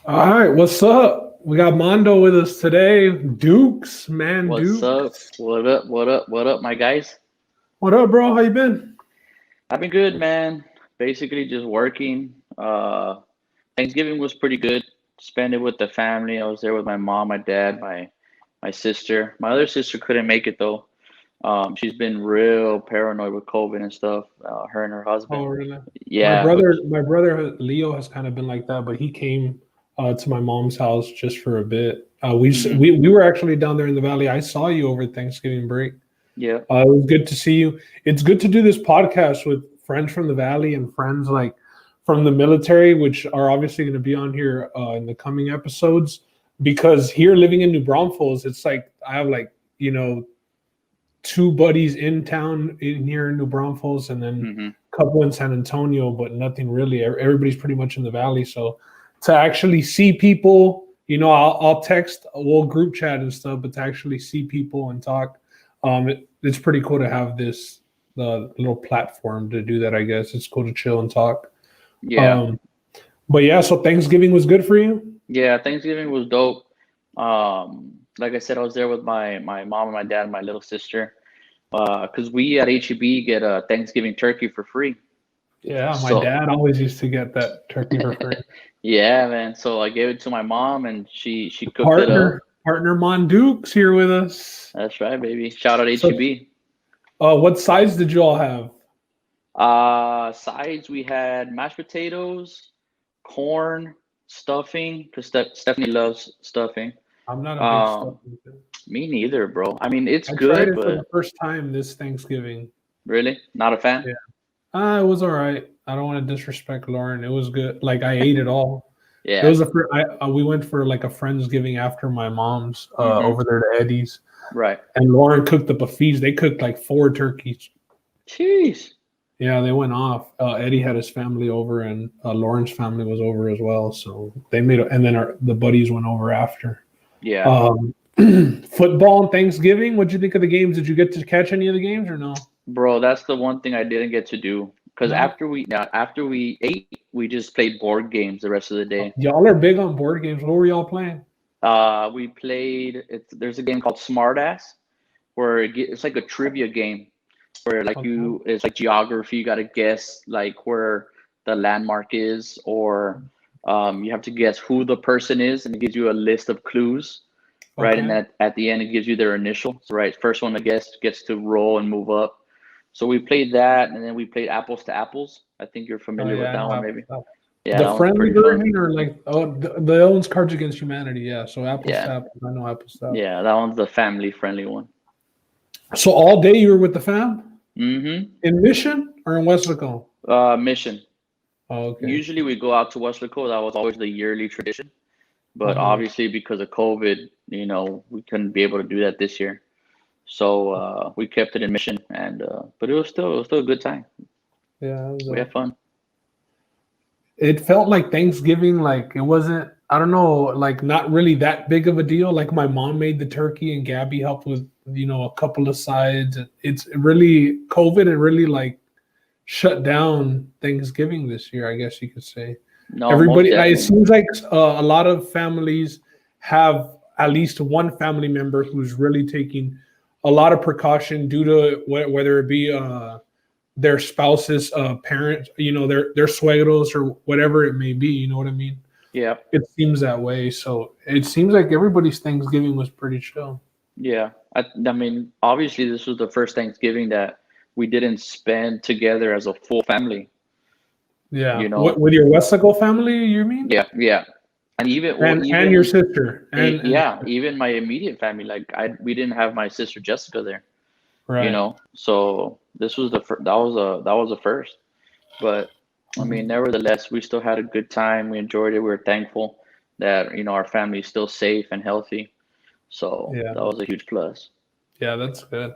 All right, what's up? We got Mondo with us today. Dukes, man, What's up? Dukes. What up? What up? What up, my guys? What up, bro? How you been? I've been good, man. Basically just working. Thanksgiving was pretty good. Spent it with the family. I was there with my mom, my dad, my sister. My other sister couldn't make it though. She's been real paranoid with COVID and stuff. Her and her Oh, husband. really? My Yeah, but brother, my brother Leo has kind of been like that, but he came to my mom's house just for a bit. mhm. We were actually down there in the valley. I saw you over Thanksgiving break. Yeah. It was good to see you. It's good to do this podcast with friends from the valley and friends like from the military, which are obviously going to be on here in the coming episodes. Because here, living in New Braunfels, it's like I have like two buddies in town in here in New Braunfels, and then Hmm. a couple in San Antonio, but nothing really. Everybody's pretty much in the valley. So to actually see people, I'll text, we'll group chat and stuff, but to actually see people and talk, it's pretty cool to have this the little platform to do that. I guess it's cool to chill and talk. Yeah. Um, but yeah, so Thanksgiving was good for you. Yeah. Thanksgiving was dope. Like I said, I was there with my mom and my dad and my little sister. Because we at HEB get a Thanksgiving turkey for free. Yeah, my So dad always used to get that turkey for free. yeah, man. So I gave it to my mom and she cooked it up. Partner Mondukes here with us. That's right, baby. Shout out So, HEB. what size did you all have? Sides we had mashed potatoes, corn, stuffing, because Stephanie loves stuffing. I'm not a big stuff. Um, me neither, bro. I mean, it's I tried good, it for the but first time this Thanksgiving. really, not a fan. Yeah, it was all right. I don't want to disrespect Lauren. It was good. Like I ate it all. It Yeah. was we went for like a friendsgiving after my mom's Mm-hmm. over there to Eddie's, Right. and Lauren cooked the buffets. They cooked like 4 turkeys. Jeez. Yeah, they went off. Eddie had his family over, and Lauren's family was over as well. So they made, and then the buddies went over after. Yeah. Um, football and Thanksgiving. What'd you think of the games? Did you get to catch any of the games or no? Bro, that's the one thing I didn't get to do because No. after we ate, we just played board games the rest of the day. Y'all are big on board games. What were y'all playing? We played. There's a game called Smartass where it's like a trivia game where Okay. it's like geography. You got to guess like where the landmark is, or you have to guess who the person is, and it gives you a list of clues, right? And Okay. at the end, it gives you their initial. So, right, first one to guess gets to roll and move up. So we played that, and then we played apples to apples. I think you're Oh familiar with yeah, I that know one, Apple maybe. Stuff. Yeah, The that one's friendly pretty fun. version, or like the owns Cards Against Humanity. Yeah. So apples to Yeah, apples. I know Apple Stuff. yeah, that one's the family friendly one. So all day you were with the fam Mm-hmm. in Mission or in Westlaco? Mission. Oh, okay. Usually we go out to Weslaco. That was always the yearly tradition. But Uh-huh. obviously because of COVID, we couldn't be able to do that this year. So we kept it in Mission, and but it was still a good time. Yeah. We had fun. It felt like Thanksgiving, like it wasn't, I don't know, like not really that big of a deal. Like my mom made the turkey and Gabby helped with, a couple of sides. It's really COVID. It really like shut down Thanksgiving this year, I guess you could say. No, most Everybody, like, it definitely. seems like a lot of families have at least one family member who's really taking a lot of precaution due to whether it be their spouse's parents, their suegros or whatever it may be. You know what I mean? Yeah, It seems that way. So it seems like everybody's Thanksgiving was pretty chill. yeah. I mean, obviously this was the first Thanksgiving that we didn't spend together as a full family. Yeah. You What know, with your Westaco family, you mean? yeah, yeah. And And your sister and yeah, even my immediate family, like we didn't have my sister Jessica there. right. So this was that was the first. But I mean, nevertheless, we still had a good time. We enjoyed it. We were thankful that our family is still safe and healthy. So Yeah. that was a huge plus. Yeah, that's good.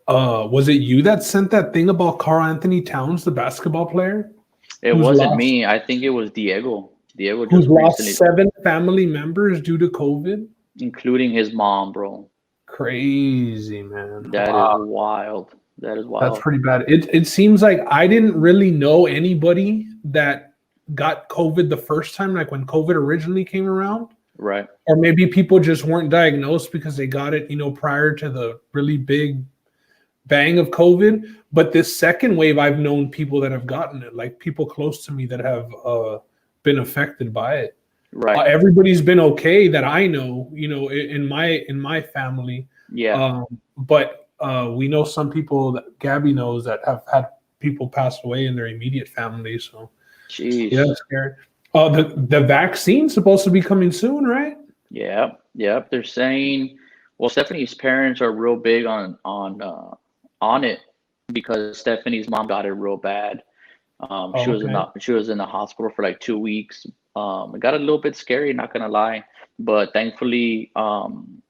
Was it you that sent that thing about Carl Anthony Towns, the basketball player, It who's wasn't lost me. I think it was Diego. Diego who's just lost recently, 7 family members due to COVID? including his mom, bro. Crazy, man. That is Wow. wild. That is That's wild. pretty bad. It seems like I didn't really know anybody that got COVID the first time, like when COVID originally came around. Right. Or maybe people just weren't diagnosed because they got it, prior to the really big bang of COVID. But this second wave, I've known people that have gotten it, like people close to me that have been affected by it. Right. Everybody's been okay that I know, in my family. Yeah. But we know some people that Gabby knows that have had people pass away in their immediate family. So, jeez. Yeah, it's scary. The vaccine's supposed to be coming soon, right? Yeah. Yep. They're saying, well, Stephanie's parents are real big on it because Stephanie's mom got it real bad. She was in the hospital for like 2 weeks. It got a little bit scary, not gonna lie, but thankfully,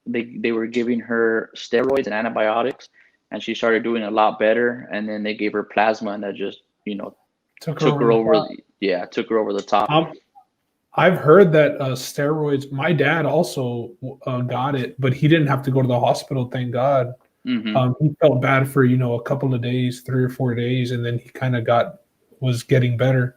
they were giving her steroids and antibiotics, and she started doing a lot better. And then they gave her plasma, and that just took her over. Took her over the top. I've heard that steroids. My dad also got it, but he didn't have to go to the hospital. Thank God. Mm-hmm. He felt bad for a couple of days, 3 or 4 days, and then he kind of was getting better.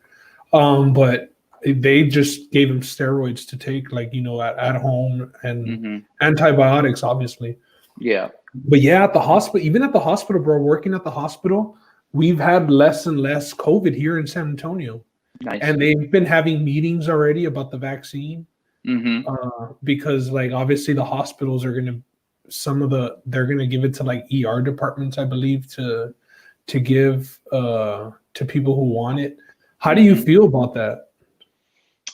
But they just gave him steroids to take, like at home, and antibiotics, obviously. Yeah. But yeah, at the hospital, even at the hospital, bro, working at the hospital, we've had less and less COVID here in San Antonio. Nice. And they've been having meetings already about the vaccine. Because like obviously the hospitals are gonna they're gonna give it to like ER departments, I believe, to give to people who want it. How do you feel about that?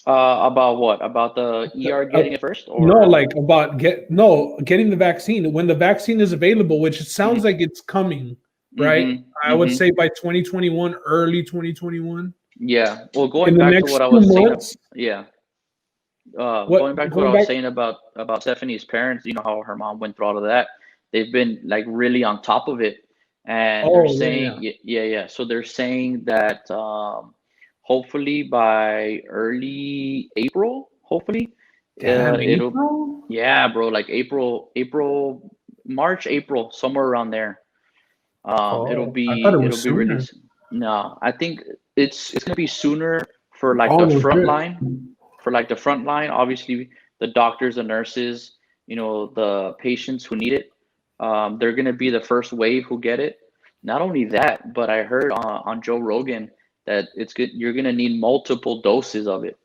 About what? About the ER getting it first? Or? No, like about getting the vaccine. When the vaccine is available, which it sounds like it's coming, right? I would say by 2021, early 2021. Yeah. Well, going back to what I was saying. Yeah. Going back to what I was saying about Stephanie's parents, how her mom went through all of that. They've been like really on top of it. And they're saying, So they're saying that hopefully by early April, it'll, bro, like March, April, somewhere around there. It'll be released. No, I think it's gonna be sooner for like the front line. For like the front line, obviously the doctors, the nurses, the patients who need it. They're gonna be the first wave who get it. Not only that, but I heard on Joe Rogan that it's good. You're gonna need multiple doses of it,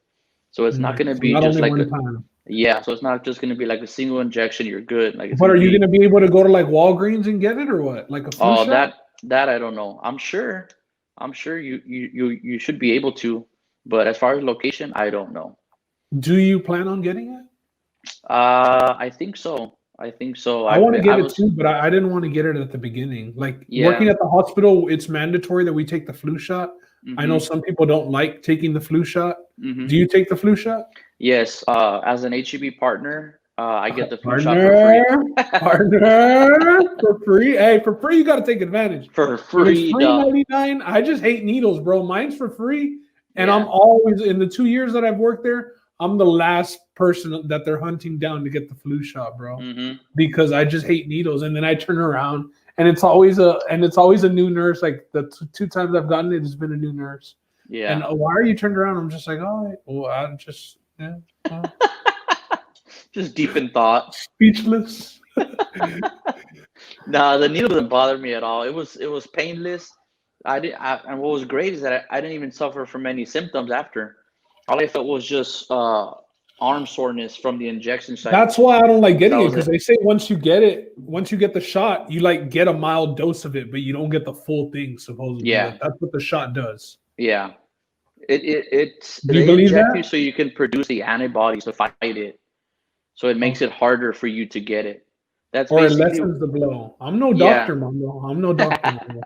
so it's not gonna be just like so it's not just gonna be like a single injection. You're good. Like, but are you gonna be able to go to like Walgreens and get it or what? Like a flu shot? That I don't know. I'm sure you should be able to, but as far as location, I don't know. Do you plan on getting it? I think so. I want to get it too, but I didn't want to get it at the beginning. Like working at the hospital, it's mandatory that we take the flu shot. I know some people don't like taking the flu shot. Do you take the flu shot? Yes. As an HEB partner, I get the flu shot for free. Partner for free. Hey, for free, you got to take advantage. For free, $3.99. I just hate needles, bro. Mine's for free, and I'm always in the 2 years that I've worked there. I'm the last person that they're hunting down to get the flu shot, bro, because I just hate needles. And then I turn around, and it's always a new nurse. Like the 2 times I've gotten it, it's been a new nurse. Yeah. And why are you turned around? I'm just like, oh, well, I'm just just deep in thought, speechless. Nah, the needle didn't bother me at all. It was painless. And what was great is that I didn't even suffer from any symptoms after. All I felt was just arm soreness from the injection site. That's why I don't like getting it, because they say once you get the shot, you like get a mild dose of it, but you don't get the full thing, supposedly. Yeah. Like, that's what the shot does. Yeah. It's Do you believe that? you so you can produce the antibodies to fight it. So it makes it harder for you to get it. That's or it lessens the blow. I'm no doctor, Mando. I'm no doctor.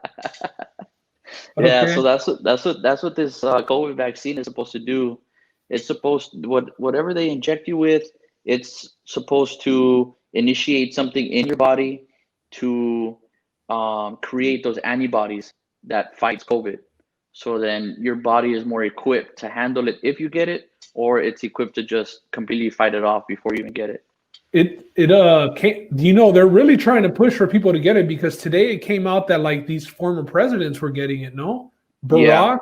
Yeah, so that's what this COVID vaccine is supposed to do. It's supposed whatever they inject you with, it's supposed to initiate something in your body to create those antibodies that fights COVID. So then your body is more equipped to handle it if you get it, or it's equipped to just completely fight it off before you even get it. They're really trying to push for people to get it, because today it came out that like these former presidents were getting it. No, Barack,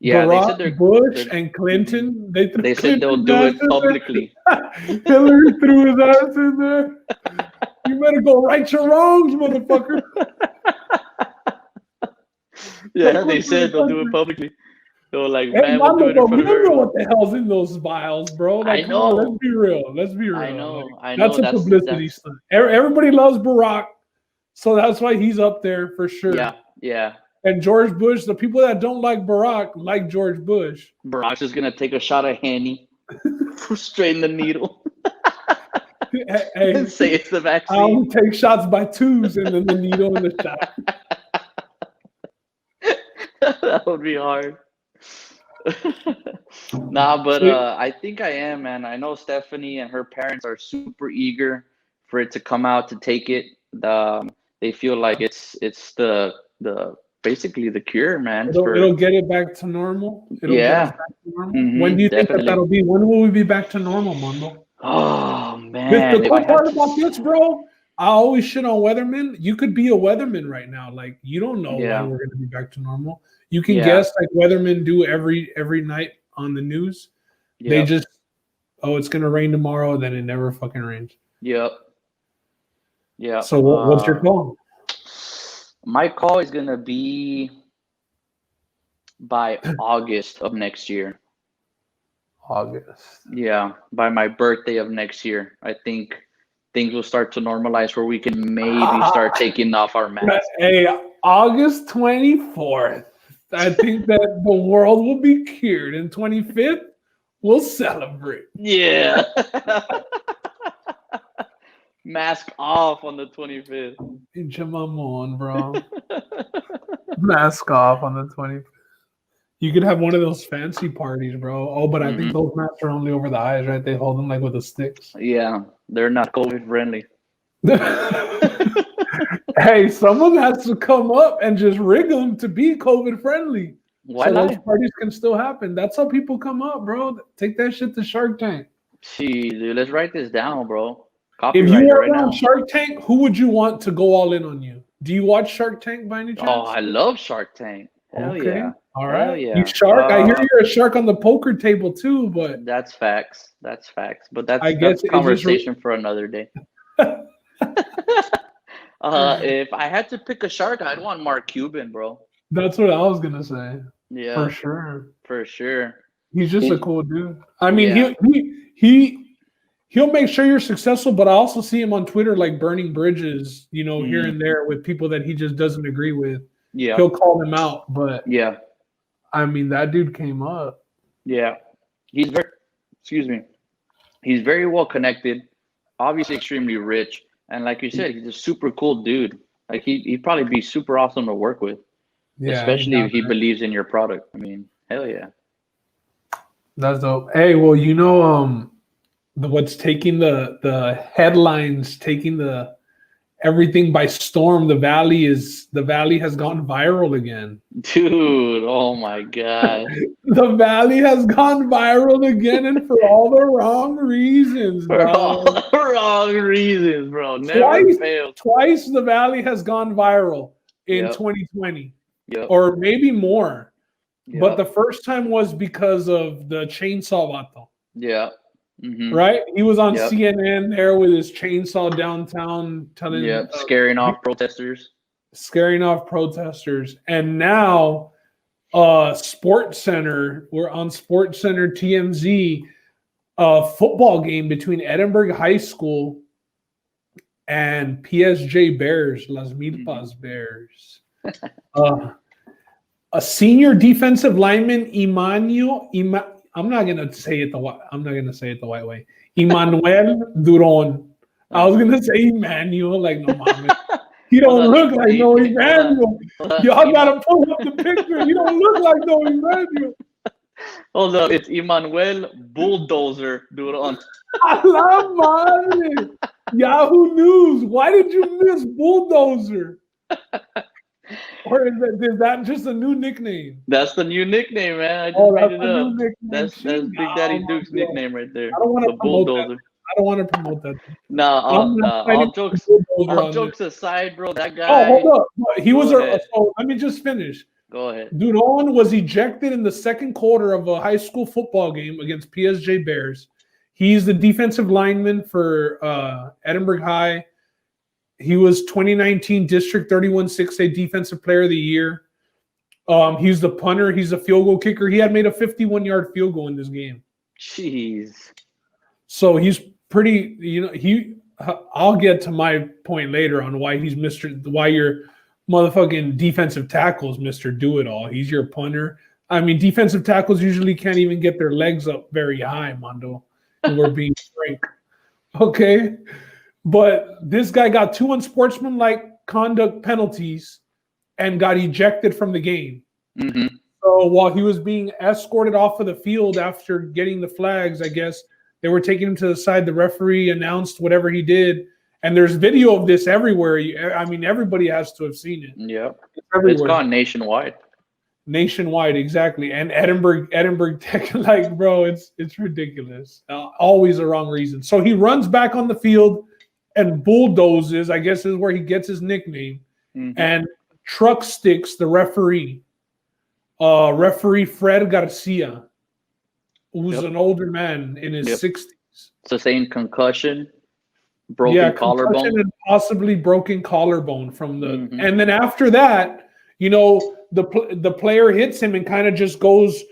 Yeah, they said Barack, Bush, they're and Clinton. They threw they said they'll Clinton's do ass it in publicly. there. Hillary threw his ass in there. You better go right your wrongs, motherfucker. Yeah, they said they'll do it publicly. They were like, Hey, man, we'll do Mando, it in but we front of don't know everyone. what the hell's in those vials, bro. I Like, come on, let's know, be real. Let's be real. I know, Like, I that's know. a publicity That's stunt. Everybody loves Barack, so that's why he's up there for sure. yeah, yeah. And George Bush, the people that don't like Barack like George Bush. Barack's just gonna take a shot of Henny, straight in the needle, Hey, and say it's the I vaccine. only take shots by twos and then the needle in the shot. That would be hard. Nah, but I think I am, man. I know Stephanie and her parents are super eager for it to come out to take it. They feel like it's the basically the cure, man. It'll get it back to normal. It'll get Yeah. us back to normal. Mhm, When do you think definitely. that'll be? When will we be back to normal, Mondo? Oh man, The if I cool part had about this, bro, I always shit on weathermen. You could be a weatherman right now. Like, you don't know Yeah. when we're gonna be back to normal. You can Yeah. guess like weathermen do every night on the news. They Yep. just, oh, it's gonna rain tomorrow, then it never fucking rains. Yep. Yep. So what's your call? My call is gonna be by August of next year. August. Yeah, by my birthday of next year, I think things will start to normalize where we can maybe start taking off our masks. Hey, August 24th. I think that the world will be cured. And 25th, we'll celebrate. Yeah. Mask off on the 25th. Jamamon, bro. Mask off on the 25th. You could have one of those fancy parties, bro. Oh, but I think those masks are only over the eyes, right? They hold them like with the sticks. Yeah, they're not COVID friendly. Hey, someone has to come up and just rig them to be COVID friendly. Why so not? those parties can still happen. That's how people come up, bro. Take that shit to Shark Tank. Gee, dude, let's write this down, bro. If you Copyright it were right on now. Shark Tank, who would you want to go all in on you? Do you watch Shark Tank by any chance? Oh, I love Shark Tank. Hell yeah. All Hell right. yeah. You shark. I hear you're a shark on the poker table too, but That's facts. That's facts. But that's I guess that's conversation for another day. If I had to pick a shark, I'd want Mark Cuban, bro. that's what I was gonna say. Yeah, For sure. for sure. He's just a cool dude. I mean, Yeah. he'll make sure you're successful, but I also see him on Twitter like burning bridges, here and there with people that he just doesn't agree with. Yeah, He'll call them out, but yeah, I mean that dude came up. yeah. He's very, excuse me, he's very well connected, obviously extremely rich, and like you said, he's a super cool dude. Like he'd probably be super awesome to work with, Yeah, especially if he there. believes in your product. I mean, hell yeah. That's dope. Hey, well, what's taking the headlines, taking the everything by storm. The Valley has gone viral again. Dude, oh my god. The Valley has gone viral again, and for all the wrong reasons, For bro. all the wrong reasons, bro. Never failed. Twice the Valley has gone viral in Yep. 2020, Yep. or maybe more. But Yep. the first time was because of the chainsaw vato. Yeah. Mm-hmm. Right? He was on Yep. CNN there with his chainsaw downtown telling Yep. Scaring off protesters. scaring off protesters. And now Sports Center, we're on Sports Center TMZ, a football game between Edinburgh High School and PSG Bears, Las Milpas Bears. A senior defensive lineman, I'm not gonna say it the white way. Emmanuel Duron. I was gonna say Emmanuel, like no mama. He don't look like no Emmanuel. Y'all gotta pull up the picture. He don't look like no Emmanuel. Hold up, it's Emmanuel Bulldozer Duron. A la madre. Yahoo News. Why did you miss Bulldozer? Or is that just a new nickname? That's the new nickname, man. I just That's made it a new up. nickname. That's Big Daddy Duke's nickname right there. I don't want The to promote Bulldozer. that. I don't want to promote that. Nah, I'm all not jokes Bulldozer all on jokes aside, bro. That Oh, guy. hold up. He was Go ahead. so let me just finish. Go ahead. Duron was ejected in the second quarter of a high school football game against PSG Bears. He's the defensive lineman for Edinburgh High. He was 2019 District 31 6A Defensive Player of the Year. He's the punter. He's a field goal kicker. He had made a 51-yard field goal in this game. Jeez. So he's pretty, I'll get to my point later on why he's why your motherfucking defensive tackles, Mr. Do-It-All. He's your punter. I mean, defensive tackles usually can't even get their legs up very high, Mondo. And we're being frank. Okay. But this guy got 2 unsportsmanlike conduct penalties and got ejected from the game. Mm-hmm. So while he was being escorted off of the field after getting the flags, I guess they were taking him to the side. The referee announced whatever he did. And there's video of this everywhere. I mean, everybody has to have seen it. Yeah. It's gone nationwide. Nationwide, exactly. And Edinburgh Tech, like, bro, it's ridiculous. Always the wrong reason. So he runs back on the field and bulldozes, I guess is where he gets his nickname, and truck sticks the referee. Referee Fred Garcia, who's an older man in his 60s. Sustained concussion, broken collarbone. And possibly broken collarbone from the and then after that, the player hits him and kind of just goes,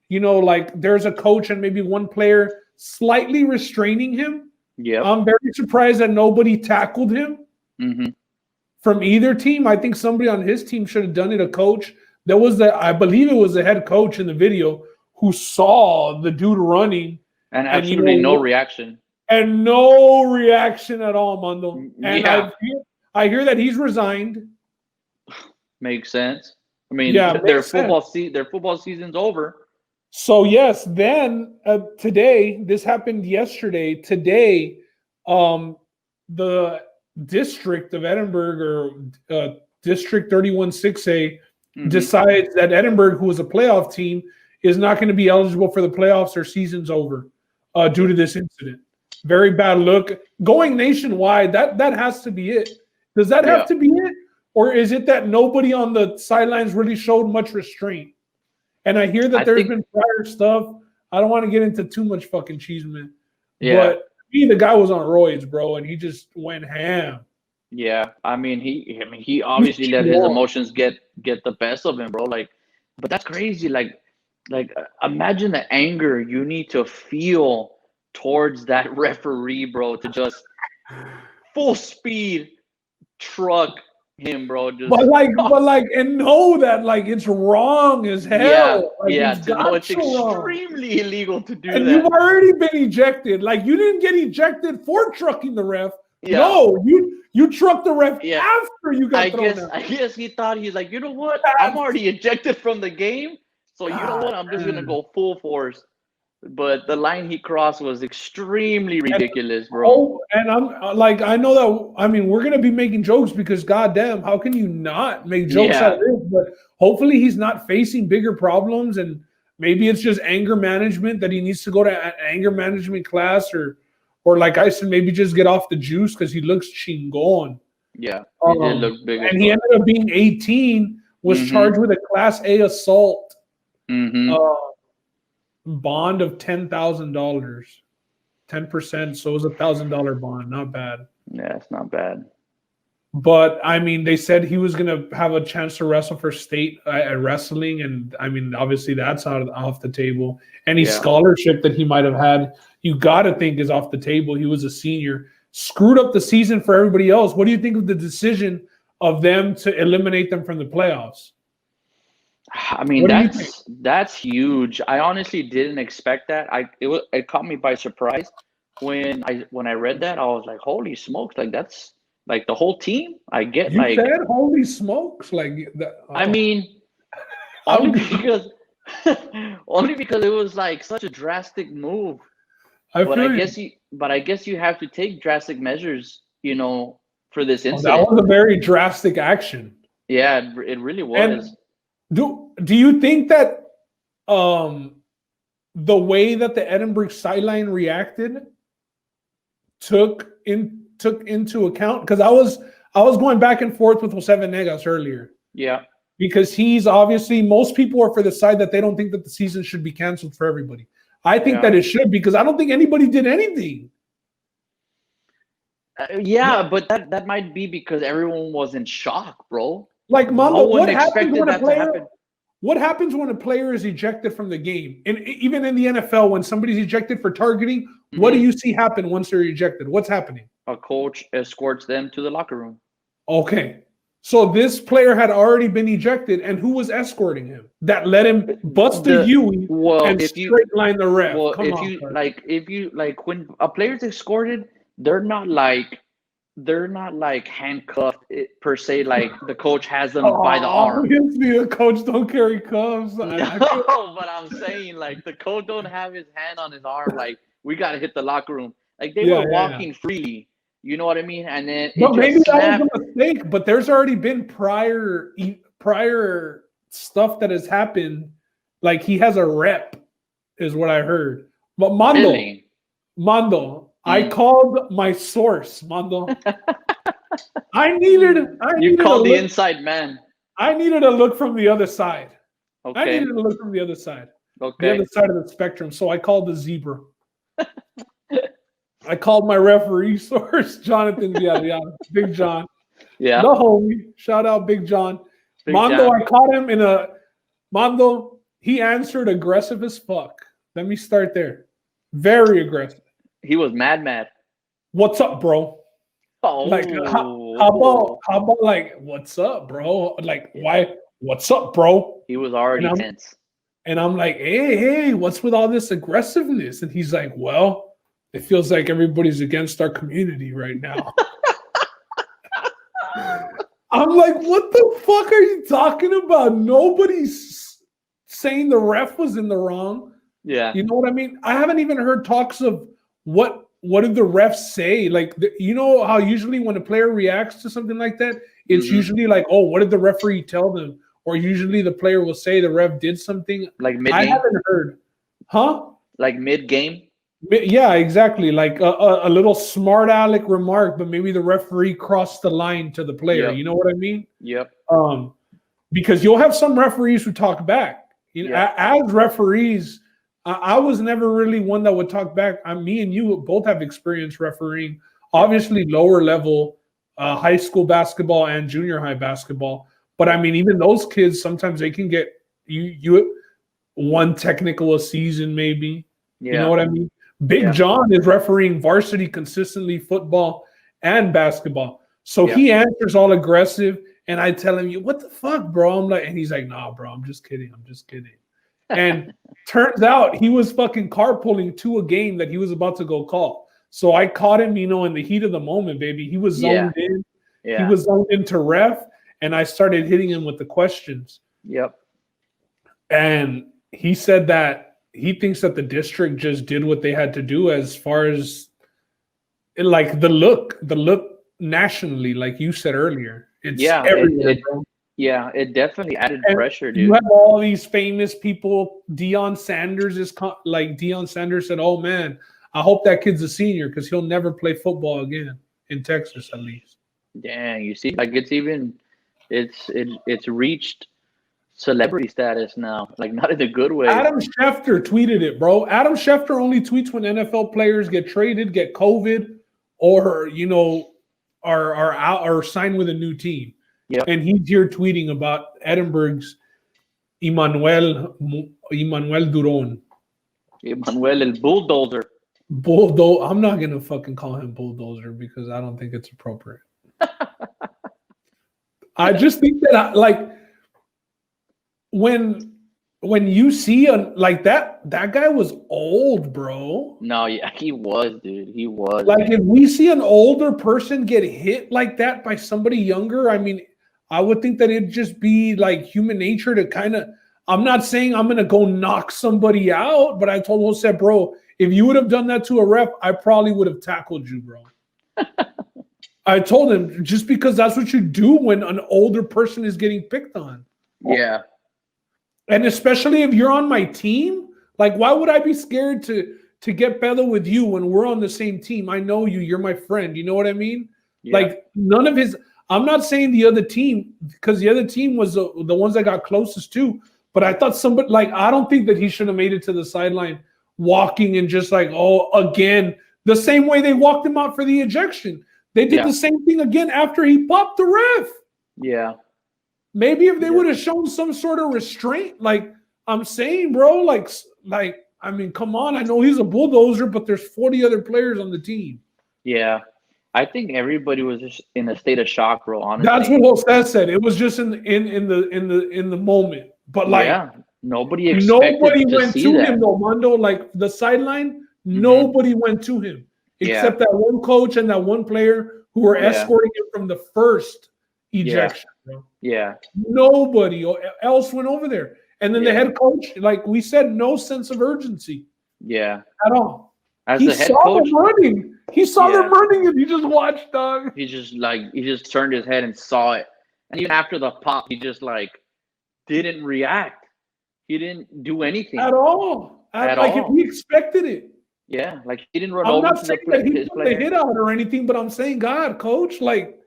like there's a coach and maybe one player slightly restraining him. Yeah, I'm very surprised that nobody tackled him from either team. I think somebody on his team should have done it. A coach. There was I believe it was the head coach in the video who saw the dude running and absolutely no reaction. And no reaction at all, Mondo. And I hear that he's resigned. Makes sense. I mean, their football season's over. So yes, then today, this happened yesterday. Today, the district of Edinburgh or District 31 6A decides that Edinburgh, who was a playoff team, is not going to be eligible for the playoffs. Their season's over due to this incident. Very bad look. Going nationwide, that has to be it. Does that have to be it? Or is it that nobody on the sidelines really showed much restraint? And I hear that there's been prior stuff. I don't want to get into too much fucking cheese, man. Yeah. But the guy was on roids, bro, and he just went ham. Yeah. I mean, he obviously let his emotions get the best of him, bro. Like, but that's crazy. Like imagine the anger you need to feel towards that referee, bro, to just full speed truck him, bro. Just, and know that it's wrong as hell. To know it's extremely illegal to do that. And you've already been ejected. Like, you didn't get ejected for trucking the ref. Yeah. No, you trucked the ref after you got thrown out. I guess he thought, he's like, you know what? I'm already ejected from the game, so you know what? I'm just gonna go full force. But the line he crossed was extremely ridiculous, bro. Oh, and I'm like, I know that. I mean, we're gonna be making jokes because, goddamn, how can you not make jokes out of this? But hopefully, he's not facing bigger problems, and maybe it's just anger management that he needs to go to an anger management class, or like I said, maybe just get off the juice because he looks chingon. Yeah, he did look big. And he ended up being 18, was charged with a Class A assault. Bond of $10,000, 10%. So it was $1,000 bond. Not bad. Yeah, it's not bad. But I mean, they said he was gonna have a chance to wrestle for state wrestling, and I mean, obviously that's off the table. Any scholarship that he might have had, you got to think is off the table. He was a senior, screwed up the season for everybody else. What do you think of the decision of them to eliminate them from the playoffs? I mean, that's huge. I honestly didn't expect that. It caught me by surprise when I read that. I was like, holy smokes! Like, that's like the whole team. I get you said holy smokes, like that. I mean, only because it was like such a drastic move. I guess you have to take drastic measures, for this incident. That was a very drastic action. Yeah, it really was. And do you think that the way that the Edinburgh sideline reacted took into account? Because I was going back and forth with Jose Venegas earlier. Yeah. because he's obviously, most people are for the side that they don't think that the season should be canceled for everybody. I think that it should, because I don't think anybody did anything. But that might be because everyone was in shock, bro. Like, Mamba, No one what happens expected when a that to player? happen. What happens when a player is ejected from the game? And even in the NFL, when somebody's ejected for targeting, what do you see happen once they're ejected? What's happening? A coach escorts them to the locker room. Okay. So this player had already been ejected, and who was escorting him? That let him bust the Huey and straight line the ref. Well, Come if on, you when a player's escorted, they're not like handcuffed per se. Like the coach has them by the arm. Obviously, the coach don't carry cuffs. No, but I'm saying like the coach don't have his hand on his arm. Like we gotta hit the locker room. Like they were walking freely. You know what I mean? And then maybe that was a mistake. But there's already been prior stuff that has happened. Like he has a rep, is what I heard. But Mondo, I called my source, Mondo. I needed you called the inside man. I needed a look from the other side. Okay. I needed a look from the other side. Okay. The other side of the spectrum. So I called the zebra. I called my referee source, Jonathan Villarreal, Big John. Yeah. The homie. Shout out Big John. Mondo, John. I caught him in a Mondo. He answered aggressive as fuck. Let me start there. Very aggressive. He was mad. What's up, bro? Oh. Like how about like what's up, bro? Like why? What's up, bro? He was already tense. And I'm like, hey, what's with all this aggressiveness? And he's like, well, it feels like everybody's against our community right now. I'm like, what the fuck are you talking about? Nobody's saying the ref was in the wrong. Yeah. You know what I mean? I haven't even heard talks of what did the refs say? Like, you know how usually when a player reacts to something like that, it's usually like, oh, what did the referee tell them? Or usually the player will say the ref did something. Like mid-game? I haven't heard. Huh? Like mid-game? Yeah, exactly. Like a little smart aleck remark, but maybe the referee crossed the line to the player. Yep. You know what I mean? Yep. Because you'll have some referees who talk back. You know, as referees, I was never really one that would talk back. Me and you both have experience refereeing, obviously lower level, high school basketball and junior high basketball. But I mean, even those kids, sometimes they can get you one technical a season, maybe. Yeah. You know what I mean? Big John is refereeing varsity consistently, football and basketball. So he answers all aggressive, and I tell him, what the fuck, bro? I'm like, and he's like, nah, bro, I'm just kidding. And turns out he was fucking carpooling to a game that he was about to go call. So I caught him, in the heat of the moment, baby. He was zoned in. Yeah. He was zoned into ref, and I started hitting him with the questions. Yep. And he said that he thinks that the district just did what they had to do as far as like the look nationally, like you said earlier. It's everywhere, bro. Yeah, it definitely added pressure, dude. You have all these famous people. Deion Sanders Deion Sanders said, oh man, I hope that kid's a senior because he'll never play football again in Texas, at least. Dang, you see, like it's reached celebrity status now, like not in a good way. Adam Schefter tweeted it, bro. Adam Schefter only tweets when NFL players get traded, get COVID, or are out or signed with a new team. Yeah, and he's here tweeting about Edinburgh's Emmanuel Duron. Emmanuel el Bulldozer. I'm not gonna fucking call him Bulldozer because I don't think it's appropriate. I just think that when you see like that guy was old, bro. No, yeah, he was, dude. He was. Like if we see an older person get hit like that by somebody younger, I mean, I would think that it'd just be like human nature to kind of. I'm not saying I'm gonna go knock somebody out, but I told Jose, bro, if you would have done that to a ref, I probably would have tackled you, bro. I told him just because that's what you do when an older person is getting picked on. Yeah. And especially if you're on my team, like why would I be scared to get better with you when we're on the same team? I know you, you're my friend. You know what I mean? Yeah. Like none of his, I'm not saying the other team, because the other team was the ones that got closest to. But I thought somebody, like, I don't think that he should have made it to the sideline walking and just like, oh, again, the same way they walked him out for the ejection. They did the same thing again after he popped the ref. Yeah. Maybe if they would have shown some sort of restraint, like I'm saying, bro, like, I mean, come on. I know he's a bulldozer, but there's 40 other players on the team. Yeah. I think everybody was just in a state of shock, bro. Honestly, that's what Jose said. It was just in the moment. But like, nobody went to him, though, Mondo. Like the sideline, nobody went to him except that one coach and that one player who were escorting him from the first ejection. Bro. Yeah. Nobody else went over there. And then the head coach, like we said, no sense of urgency. Yeah. At all. As he the head saw coach, them running. He saw them running and he just watched, dog. He just turned his head and saw it. And even after the pop, he just like didn't react. He didn't do anything. At all. Like if he expected it. Yeah, like he didn't run I'm over not to saying the that he put the hit out or anything, but I'm saying, God, coach, like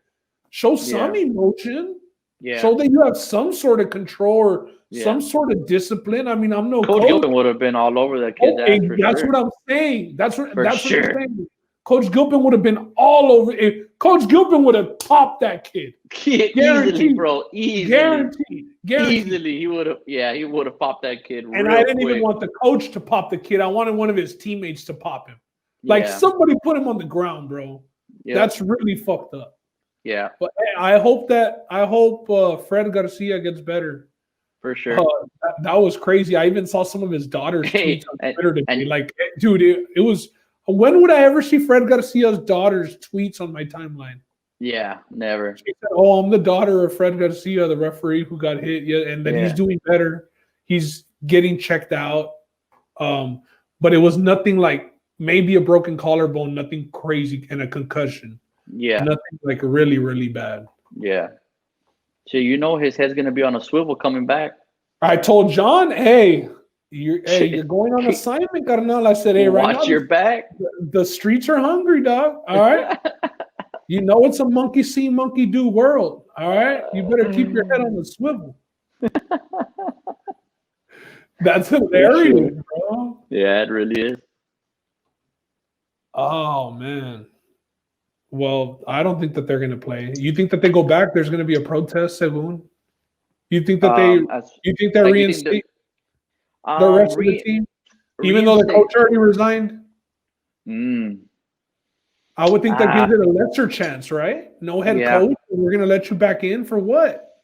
show some emotion. Yeah. Show that you have some sort of control or some sort of discipline. I mean, I'm no coach. Gilpin would have been all over that kid's ass. That's what I'm saying. That's what I'm saying. Coach Gilpin would have been all over. If Coach Gilpin would have popped that kid. Easily, bro. Easily. Guaranteed. Easily, he would have. Yeah, he would have popped that kid. And I didn't even want the coach to pop the kid. I wanted one of his teammates to pop him. Like somebody put him on the ground, bro. Yeah. That's really fucked up. Yeah. But hey, I hope Fred Garcia gets better. For sure. That was crazy. I even saw some of his daughter's tweets on Twitter today. Like, dude, it was. When would I ever see Fred Garcia's daughter's tweets on my timeline? Yeah, never. She said, "Oh, I'm the daughter of Fred Garcia, the referee who got hit. Yeah, and then he's doing better. He's getting checked out. But it was nothing like maybe a broken collarbone, nothing crazy, and a concussion. Yeah, nothing like really, really bad. Yeah. So his head's gonna be on a swivel coming back. I told John, hey, you're going on assignment, carnal. I said, hey, right now, watch your back. The streets are hungry, dog. All right. It's a monkey see, monkey do world. All right. You better keep your head on the swivel. That's hilarious, bro. Yeah, it really is. Oh man. Well, I don't think that they're going to play. You think that they go back? There's going to be a protest, Segun? You think that reinstate the rest of the team? Even though the coach already resigned? I would think that gives it a lesser chance, right? No head coach. We're going to let you back in for what?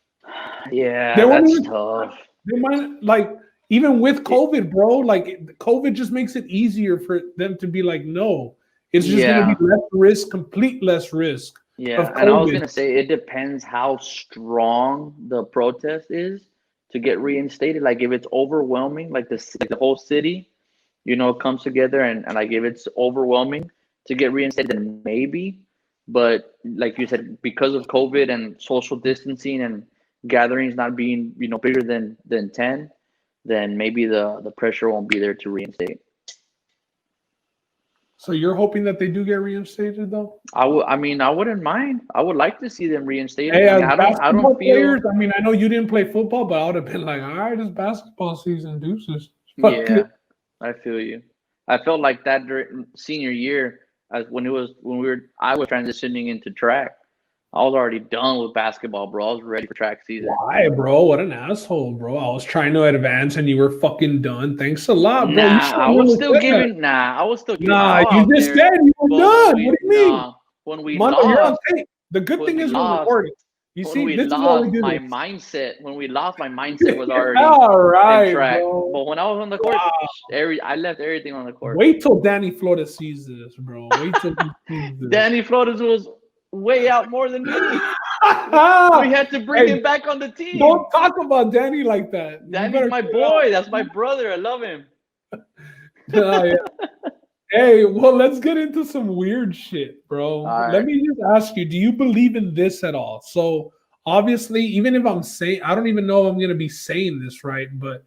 Yeah, that's tough. They might, like, even with COVID, bro, like, COVID just makes it easier for them to be like, no. It's just going to be less risk, complete less risk. Yeah, and I was going to say it depends how strong the protest is to get reinstated. Like if it's overwhelming, like the whole city, comes together and like if it's overwhelming to get reinstated, then maybe. But like you said, because of COVID and social distancing and gatherings not being bigger than 10, then maybe the pressure won't be there to reinstate. So you're hoping that they do get reinstated, though? I wouldn't mind. I would like to see them reinstated. Hey, I don't feel. I know you didn't play football, but I would have been like, all right, it's basketball season, deuces. I feel you. I felt like that during senior year, I was transitioning into track. I was already done with basketball, bro. I was ready for track season. Why, bro? What an asshole, bro. I was trying to advance and you were fucking done. Thanks a lot, bro. I was still giving. Nah, you just said you were done. What do you mean? When we Mondo, lost. You're on tape. The good thing is we're recording. You see, this is what we do. When we lost, my mindset was already all right, in track. Bro. But when I was on the court, I left everything on the court. Wait till Danny Flores sees this, bro. Wait till he sees this. Danny Flores was way out more than me. We had to bring him back on the team. Don't talk about Danny like that. Danny's my boy. That's my brother. I love him. Hey, well, let's get into some weird shit, bro. Let me just ask you, do you believe in this at all? So obviously, even if I'm saying, I don't even know if I'm going to be saying this right, but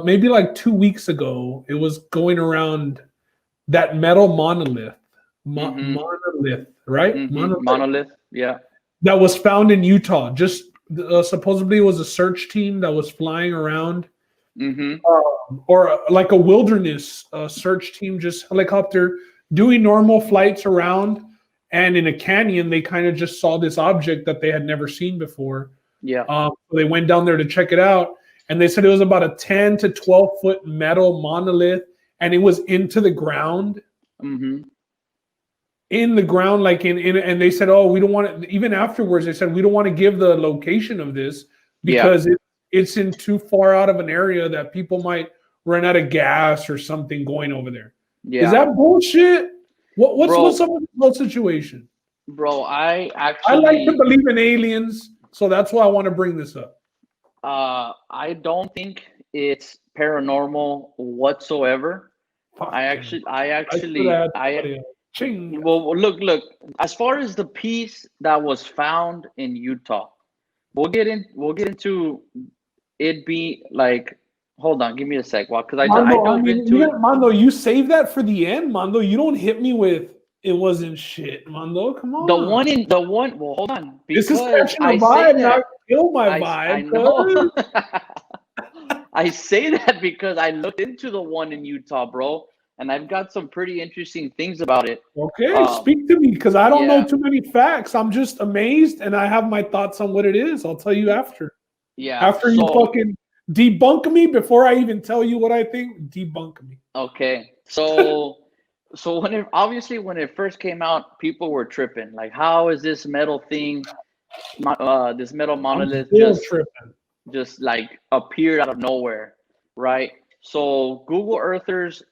maybe like 2 weeks ago, it was going around that metal monolith. Monolith, right? Monolith, yeah. that was found in Utah. Just supposedly it was a search team that was flying around, or like a wilderness search team, just helicopter doing normal flights around. And in a canyon, they kind of just saw this object that they had never seen before. Yeah. So they went down there to check it out, and they said it was about a 10 to 12-foot metal monolith, and it was into the ground. In the ground, like and they said, oh, we don't want to, even afterwards, they said, we don't want to give the location of this because it's in too far out of an area that people might run out of gas or something going over there. Yeah. Is that bullshit? What's up with the whole situation? Bro, I like to believe in aliens, so that's why I want to bring this up. I don't think it's paranormal whatsoever. Well, look. As far as the piece that was found in Utah, we'll get into it. Be like, hold on, give me a sec, because Mondo, you save that for the end, Mondo. You don't hit me with it wasn't shit, Mondo. Come on. The one. Well, hold on. This is catching a vibe, not kill my vibe. I know. I say that because I looked into the one in Utah, bro, and I've got some pretty interesting things about it. Okay, speak to me, because I don't know too many facts. I'm just amazed, and I have my thoughts on what it is. I'll tell you after. Yeah. After you fucking debunk me before I even tell you what I think. Debunk me. Okay. So when it first came out, people were tripping. Like, how is this metal thing, this metal monolith just like appeared out of nowhere, right? So Google Earthers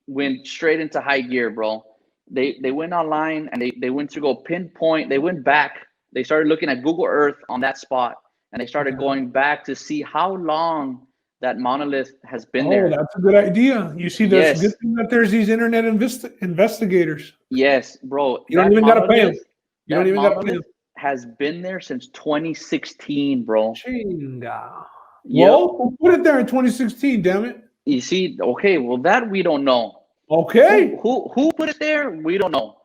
went straight into high gear, bro. They went online and they went to go pinpoint. They went back. They started looking at Google Earth on that spot, and they started going back to see how long that monolith has been there. Oh, that's a good idea. You see, there's a good thing that there's these internet investigators. Yes, bro. You don't even gotta pay them. You don't even gotta pay them. Has been there since 2016, bro. Chinga. Well, who put it there in 2016? Damn it. You see, okay, well, that we don't know. Okay. Who put it there? We don't know.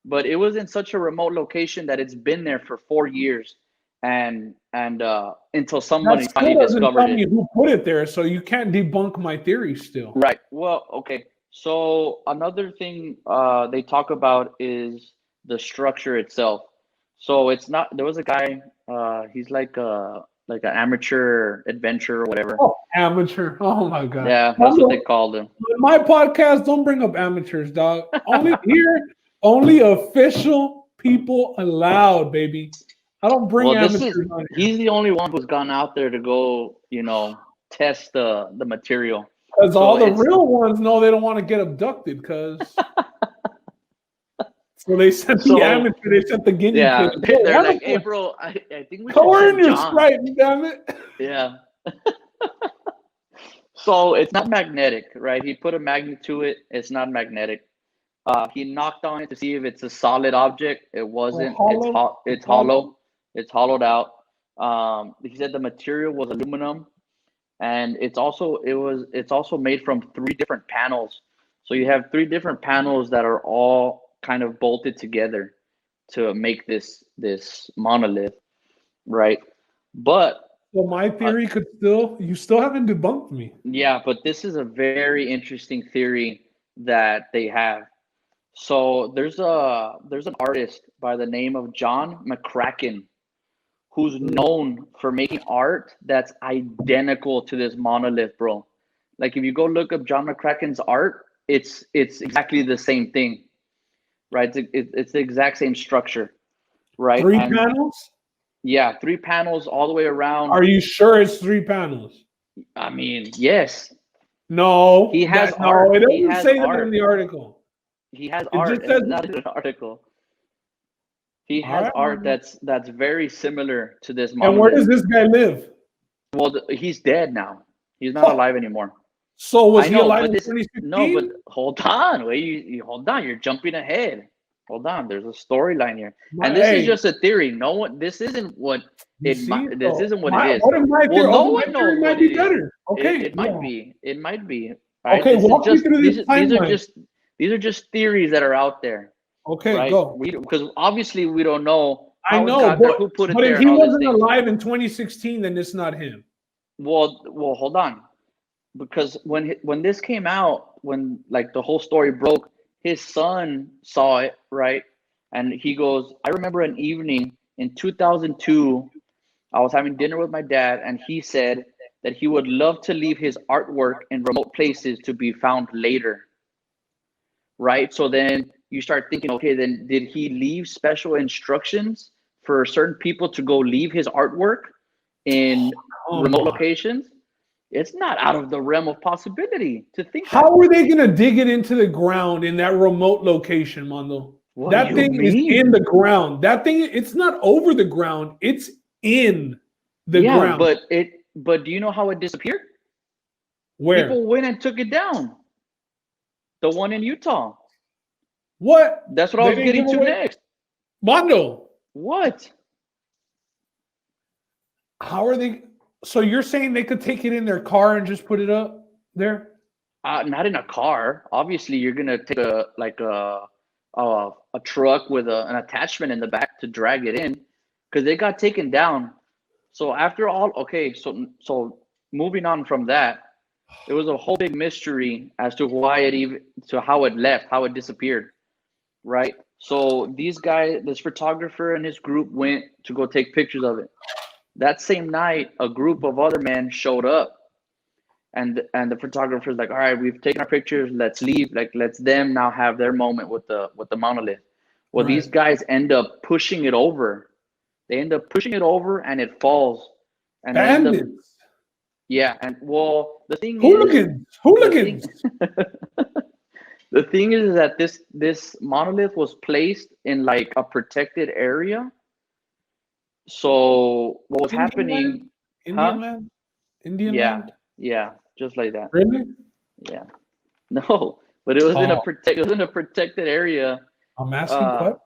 But it was in such a remote location that it's been there for 4 years, and until somebody finally discovered it. Who put it there? So you can't debunk my theory still. Right. Well, okay. So another thing they talk about is the structure itself. So it's not. There was a guy. He's like an amateur adventurer or whatever. Oh, amateur! Oh my god! Yeah, that's what they called him. My podcast, don't bring up amateurs, dog. Only official people allowed, baby. I don't bring amateurs on here. He's the only one who's gone out there to go, test the material. Because all the real ones know they don't want to get abducted, because. So they sent the amateur, they sent the guinea pig. They're like, hey, bro, I think we should color in your stripe, damn it. Yeah. So it's not magnetic, right? He put a magnet to it. It's not magnetic. He knocked on it to see if it's a solid object. It wasn't. It's hollow. It's hollowed out. He said the material was aluminum, and it's also made from 3 different panels. So you have 3 different panels that are all kind of bolted together to make this monolith, right? But well, my theory you still haven't debunked me. Yeah, but this is a very interesting theory that they have. So there's an artist by the name of John McCracken who's known for making art that's identical to this monolith, bro. Like, if you go look up John McCracken's art, it's exactly the same thing. Right, it's the exact same structure, right? 3 panels? Yeah, 3 panels all the way around. Are you sure it's 3 panels? I mean, yes. No, he has art. No, it doesn't say that in the article. He has art. It's not in the article. He has art that's very similar to this monolith. And where does this guy live? Well, he's dead now. He's not alive anymore. So was he alive in 2016? No, but hold on. Wait, hold on. You're jumping ahead. Hold on. There's a storyline here, and this is just a theory. No one. This isn't what it. This isn't what it is. What my theory? No one knows might be better. Okay, it might be. It might be. Right? Okay, walk me through this timeline. These are just theories that are out there. Okay, right? go. Because obviously we don't know I how it know, got there, who put it but there, if and he all these wasn't things. alive in 2016, then it's not him. Well, hold on, because when this came out, when like the whole story broke, his son saw it, right, and he goes, "I remember an evening in 2002. I was having dinner with my dad, and he said that he would love to leave his artwork in remote places to be found later." Right? So then you start thinking, okay, then did he leave special instructions for certain people to go leave his artwork in remote locations? It's not out of the realm of possibility to think that. How are they going to dig it into the ground in that remote location, Mondo? What That do you thing is mean? in the ground. That thing, it's not over the ground. It's in the ground. But do you know how it disappeared? Where? People went and took it down. The one in Utah. What? That's what I was getting to next. Mondo. What? How are they? So you're saying they could take it in their car and just put it up there? Not in a car. Obviously, you're gonna take a truck with an attachment in the back to drag it in, because they got taken down. So after all, okay, so moving on from that, it was a whole big mystery as to how it left, how it disappeared, right? So this photographer and his group went to go take pictures of it. That same night, a group of other men showed up, and the photographer's like, "All right, we've taken our pictures. Let's leave. Like, let's them now have their moment with the monolith." Well, Right. these guys end up pushing it over. They end up pushing it over, and it falls. And they end up, Bandits. yeah. And well, the thing Hooligans. Hooligans. the thing is that this monolith was placed in like a protected area. So what was happening? Indian land? Indian Yeah, land? yeah, just like that. Really? Yeah. No, but it was in a protected area. I'm asking what?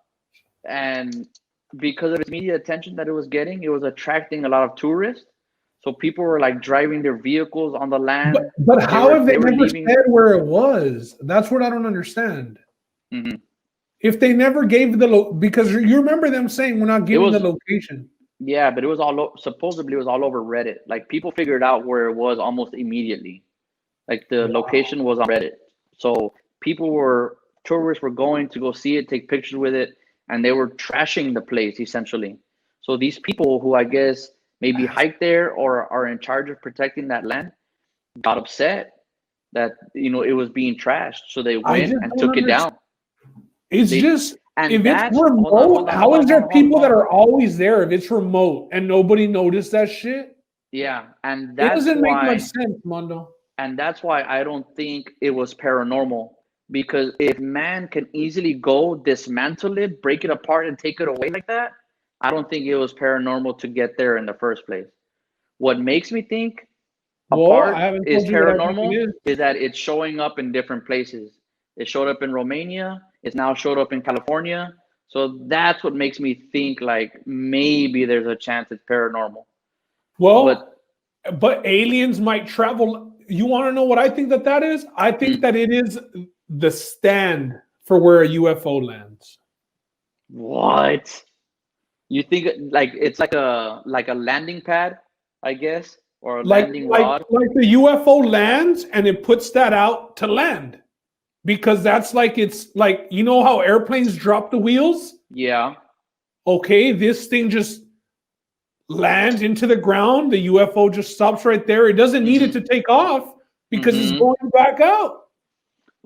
And because of its media attention that it was getting, it was attracting a lot of tourists. So people were like driving their vehicles on the land. But how have they never leaving... said where it was? That's what I don't understand. Mm-hmm. If they never gave because you remember them saying we're not giving the location. Yeah, but it was supposedly it was all over Reddit. Like people figured out where it was almost immediately. Like the location was on Reddit. So tourists were going to go see it, take pictures with it, and they were trashing the place essentially. So these people who I guess maybe hike there or are in charge of protecting that land got upset that it was being trashed. So they went and took it down. It's just if it's remote, how is there people that are always there if it's remote and nobody noticed that shit? Yeah, and that doesn't make much sense, Mondo. And that's why I don't think it was paranormal, because if man can easily go dismantle it, break it apart, and take it away like that, I don't think it was paranormal to get there in the first place. What makes me think is paranormal is that it's showing up in different places. It showed up in Romania. It's now showed up in California. So that's what makes me think like maybe there's a chance it's paranormal. Well, but aliens might travel. You want to know what I think that is? I think that it is the stand for where a UFO lands. What? You think like it's like a landing pad, I guess, or a landing rod? Like the UFO lands and it puts that out to land. Because that's like, it's like, you know how airplanes drop the wheels? Yeah. Okay, this thing just lands into the ground. The UFO just stops right there. It doesn't need it to take off because it's going back out.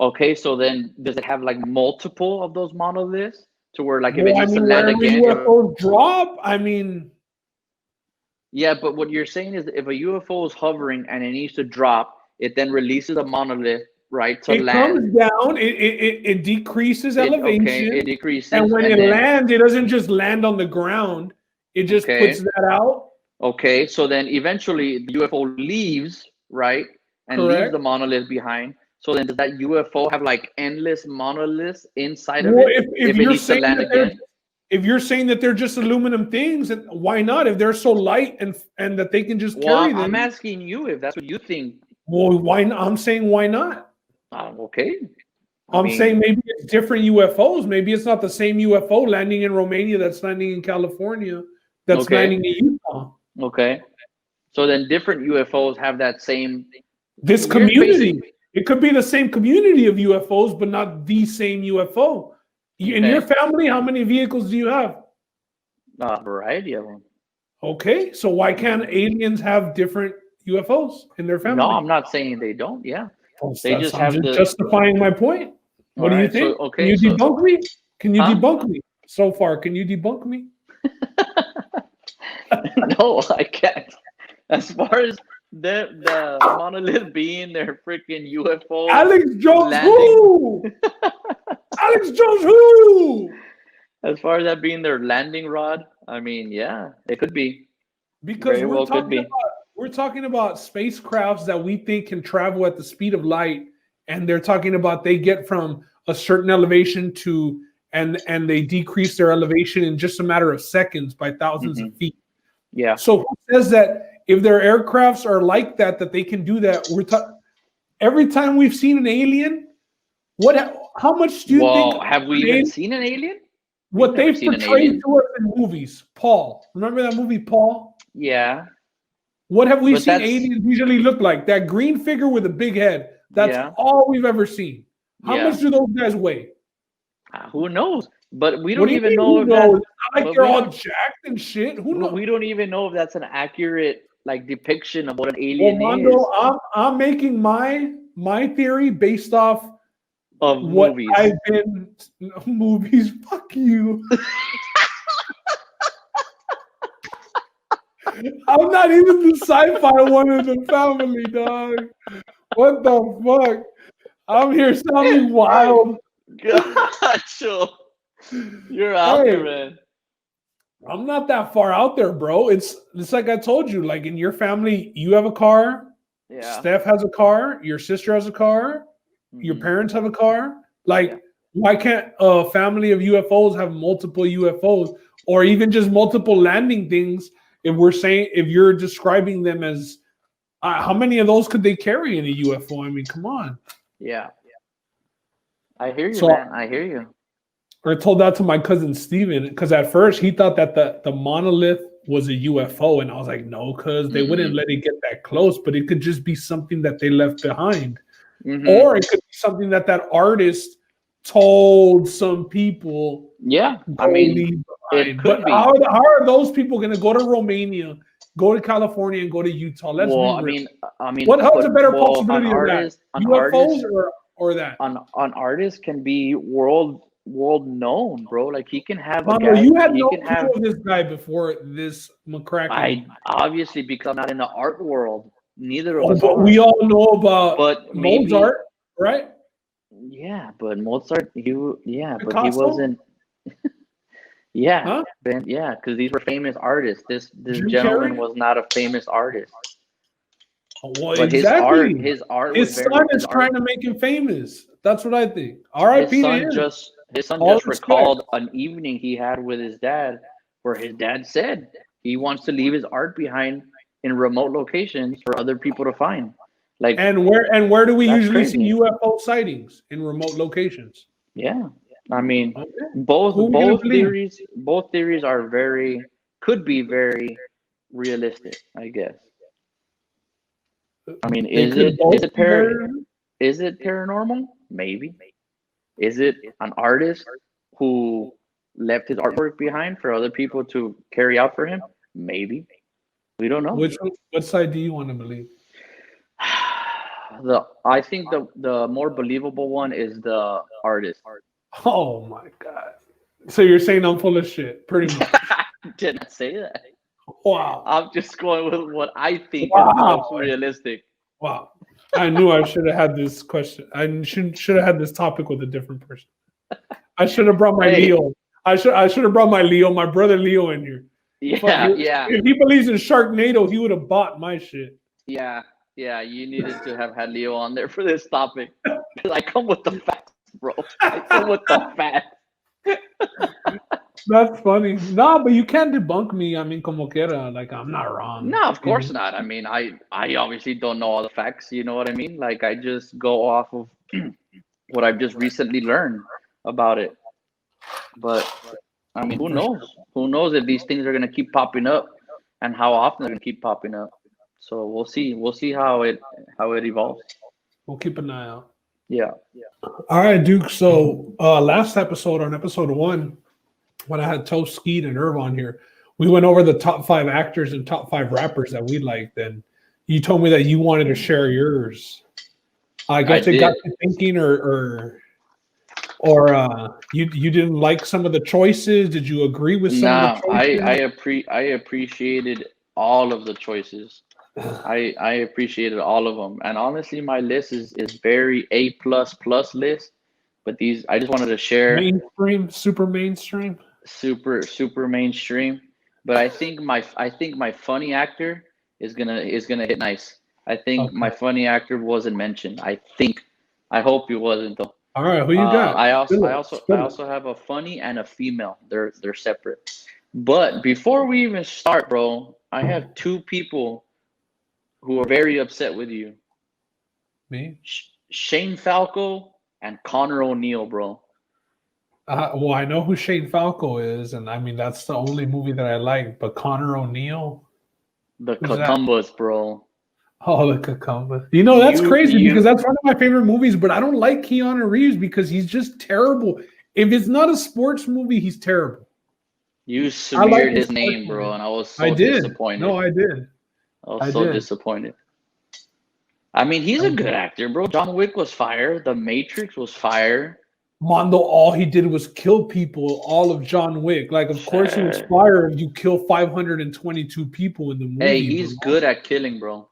Okay, so then does it have like multiple of those monoliths to where like if it needs to land again? UFOs drop, I mean. Yeah, but what you're saying is if a UFO is hovering and it needs to drop, it then releases a monolith, right, to land. It comes down, it decreases elevation. Okay, it decreases. And when it lands, it doesn't just land on the ground. It just puts that out. Okay, so then eventually the UFO leaves, right? And leaves the monolith behind. So then does that UFO have like endless monoliths inside of it if it needs to land again? If you're saying that they're just aluminum things, then why not? If they're so light and that they can just carry them. I'm asking you if that's what you think. Well, why not? I'm saying why not? Okay. I'm saying maybe it's different UFOs. Maybe it's not the same UFO landing in Romania that's landing in California, that's landing in Utah. Okay. So then different UFOs have that same. This community. It could be the same community of UFOs, but not the same UFO. In your family, how many vehicles do you have? A variety of them. Okay, so why can't aliens have different UFOs in their family? No, I'm not saying they don't. Yeah, they just have justifying my point. What do you think? So, can you debunk me? Can you debunk me? So far, can you debunk me? No, I can't. As far as the monolith being their freaking UFO. Alex Jones who? Alex Jones who? As far as that being their landing rod, I mean, yeah, it could be. Because we're talking about spacecrafts that we think can travel at the speed of light, and they're talking about they get from a certain elevation to and they decrease their elevation in just a matter of seconds by thousands of feet. Yeah. So who says that if their aircrafts are like that they can do that? Every time we've seen an alien, how much do you think? Have we even seen an alien? What they've portrayed to us in movies. Paul. Remember that movie, Paul? Yeah. What have we seen aliens usually look like? That green figure with a big head. That's all we've ever seen. How much do those guys weigh? Who knows? But we don't even know if that's like they're all jacked and shit. Who knows? We don't even know if that's an accurate depiction of what an alien is. I'm making my theory based off of what movies. I've been movies. Fuck you. I'm not even the sci-fi one in the family, dog. What the fuck? I'm here sounding wild. Gotcha. You're out there, man. I'm not that far out there, bro. It's like I told you, like in your family, you have a car. Yeah. Steph has a car. Your sister has a car. Your parents have a car. Like, why can't a family of UFOs have multiple UFOs or even just multiple landing things? If you're describing them as how many of those could they carry in a UFO? I mean, come on. Yeah. I hear you, man. I hear you. I told that to my cousin Steven because at first he thought that the monolith was a UFO. And I was like, no, because they wouldn't let it get that close. But it could just be something that they left behind. Or it could be something that artist told some people. Yeah, I mean, it could be. How are those people going to go to Romania, go to California, and go to Utah? Let's be real. I mean, how's a better possibility of that? UFOs or that? An artist can be world known, bro. Like he can have. You had no clue of this guy before this McCracken. Obviously because I'm not in the art world. Neither of us. But we all know about Mozart, right? Yeah, but Mozart, Picasso? But he wasn't. Yeah, because these were famous artists. This gentleman was not a famous artist. Well, but exactly. His art. His son is trying to make him famous. That's what I think. R.I.P. His son just recalled an evening he had with his dad, where his dad said he wants to leave his art behind in remote locations for other people to find. And where do we usually see UFO sightings? In remote locations. Yeah. I mean, both theories are could be very realistic, I guess. I mean, is it paranormal? Maybe. Is it an artist who left his artwork behind for other people to carry out for him? Maybe. We don't know. What side do you want to believe? I think the more believable one is the artist. Oh my god! So you're saying I'm full of shit, pretty much? Didn't say that. Wow. I'm just going with what I think is most realistic. Wow. I knew I should have had this question. I should have had this topic with a different person. I should have brought my Leo. I should have brought my Leo, my brother Leo, in here. Yeah. If he believes in Sharknado, he would have bought my shit. Yeah. You needed to have had Leo on there for this topic. Because I come with the facts, bro. I come with the facts. That's funny. No, but you can't debunk me. I mean, como quiera. Like, I'm not wrong. No, of course not. I mean, I obviously don't know all the facts. You know what I mean? Like, I just go off of what I've just recently learned about it. But I mean, who For sure. knows? Who knows if these things are gonna keep popping up, and how often they're gonna keep popping up. So we'll see. We'll see how it evolves. We'll keep an eye out. Yeah. All right, Duke. So last episode, on episode 1, when I had Toast, Skeet, and Irv on here, we went over the top 5 actors and top 5 rappers that we liked. And you told me that you wanted to share yours. I guess it got you thinking, or you didn't like some of the choices. Did you agree with some of the choices? I appreciated all of the choices. I appreciated all of them, and honestly, my list is very A plus list. But these, I just wanted to share. Mainstream, super mainstream, super mainstream. But I think my funny actor is gonna hit nice. I think my funny actor wasn't mentioned. I hope he wasn't though. All right, who you got? I also have a funny and a female. They're separate. But before we even start, bro, I have 2 people who are very upset with you. Me? Shane Falco and Connor O'Neill, bro. Well, I know who Shane Falco is, and I mean that's the only movie that I like. But Connor O'Neill, the Cucumbers, bro. Oh, the Cucumbers. You know that's crazy because that's one of my favorite movies. But I don't like Keanu Reeves because he's just terrible. If it's not a sports movie, he's terrible. You smeared his name, bro, and I was so disappointed. No, I did. I was so disappointed. I mean, he's a good actor, bro. John Wick was fire. The Matrix was fire. Mondo, all he did was kill people. All of John Wick, like, of course, he was fire if you kill 522 people in the movie. Hey, he's good at killing, bro.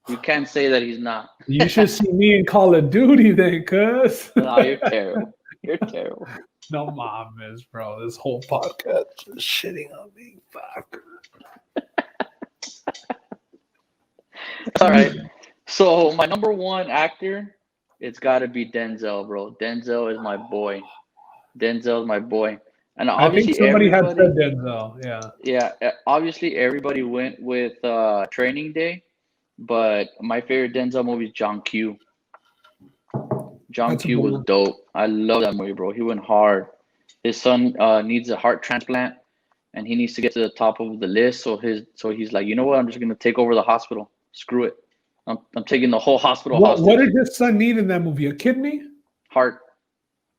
You can't say that he's not. You should see me in Call of Duty, then, cuz. No, you're terrible. You're terrible. No, mom is, bro. This whole podcast is shitting on me. Fuck. All right. So my number 1 actor, it's got to be Denzel, bro. Denzel is my boy. Denzel is my boy. And obviously, I think somebody had said Denzel. Yeah. Yeah. Obviously, everybody went with Training Day, but my favorite Denzel movie is John Q. John Q was dope. I love that movie, bro. He went hard. His son needs a heart transplant, and he needs to get to the top of the list. So he's like, you know what? I'm just gonna take over the hospital. Screw it. I'm taking the whole hospital. What did his son need in that movie? A kidney? Heart.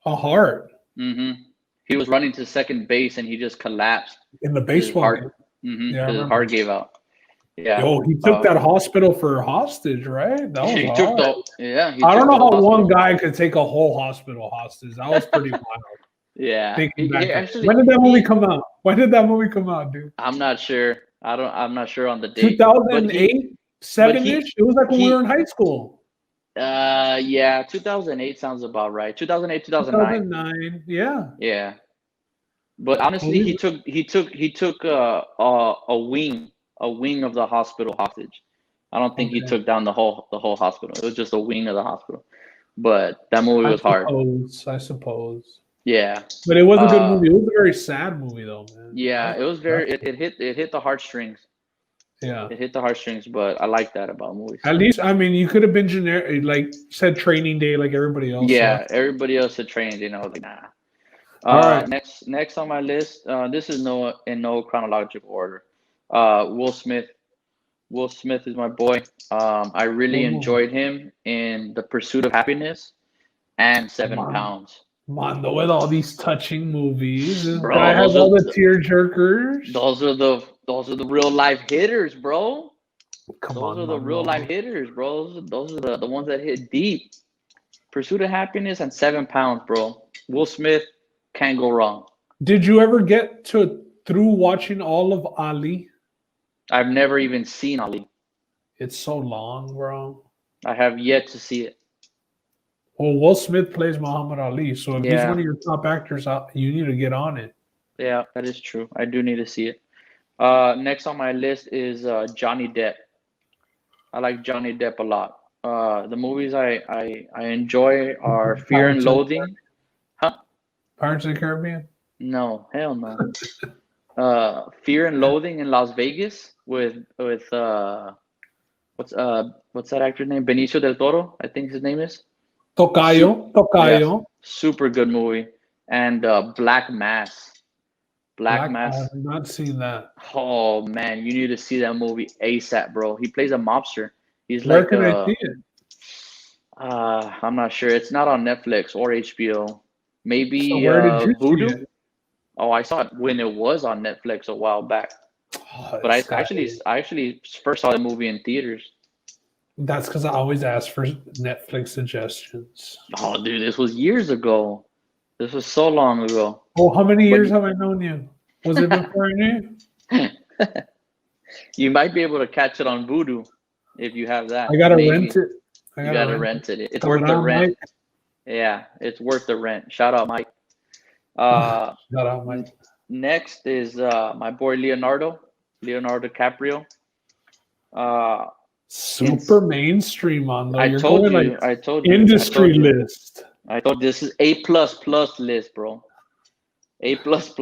A heart. Mm-hmm. He was running to second base and he just collapsed in the baseball game. Mm-hmm. Yeah, his heart gave out. Yeah. Yo, he took that hospital for hostage, right? That was he hard. took the I don't know how one guy could take a whole hospital hostage. That was pretty wild. Yeah. Actually, when did that movie come out? When did that movie come out, dude? I'm not sure. I'm not sure on the date. 2008, 7-ish. It was like when we were in high school. Yeah, 2008 sounds about right. 2008, 2009. 2009, yeah. Yeah. But honestly, he took a wing of the hospital hostage. I don't think he took down the whole hospital. It was just a wing of the hospital. But that movie was hard. I suppose. Yeah. But it was a good movie. It was a very sad movie though, man. Yeah, it was very it hit the heartstrings. Yeah. It hit the heartstrings, but I like that about movies. At least, I mean, you could have been generic, like said Training Day like everybody else. Yeah, everybody else said Training Day, and I was like, nah. All right. Next on my list, this is in no chronological order. Will Smith. Will Smith is my boy. I really enjoyed him in The Pursuit of Happiness and 7 Pounds. Mondo, with all these touching movies, this guy has all the tear jerkers. Those are the real life hitters, bro. Those are the real life hitters, bro. Those are the ones that hit deep. Pursuit of Happiness and 7 Pounds, bro. Will Smith can't go wrong. Did you ever get through watching all of Ali? I've never even seen Ali. It's so long, bro. I have yet to see it. Well, Will Smith plays Muhammad Ali, so if he's one of your top actors, you need to get on it. Yeah, that is true. I do need to see it. Next on my list is Johnny Depp. I like Johnny Depp a lot. The movies I enjoy are Fear and Loathing. Huh? Pirates of the Caribbean? No, hell no. Fear and Loathing in Las Vegas with what's that actor's name? Benicio del Toro, I think his name is. Tocayo. Super good movie. And Black Mass. Black I Mass. have not seen that. Oh man, you need to see that movie ASAP, bro. He plays a mobster. He's Where like can I see it? I'm not sure. It's not on Netflix or HBO. So Maybe where did you see Voodoo. it? Oh, I saw it when it was on Netflix a while back. Oh, But I this guy. actually first saw the movie in theaters. That's because I always ask for Netflix suggestions. Oh, dude, this was years ago. This was so long ago. Oh, how many But years have I known you? Was it before I knew you? you might be able to catch it on Voodoo if you have that. I gotta Maybe rent it. you gotta rent it. It's Coming worth the on, rent. Mike. Yeah, it's worth the rent. Shout out, Mike. Shout out, Mike. Next is my boy Leonardo DiCaprio. Super mainstream on though. I You're told going you. like I told you. industry list. I thought this is A plus list, bro. A plus.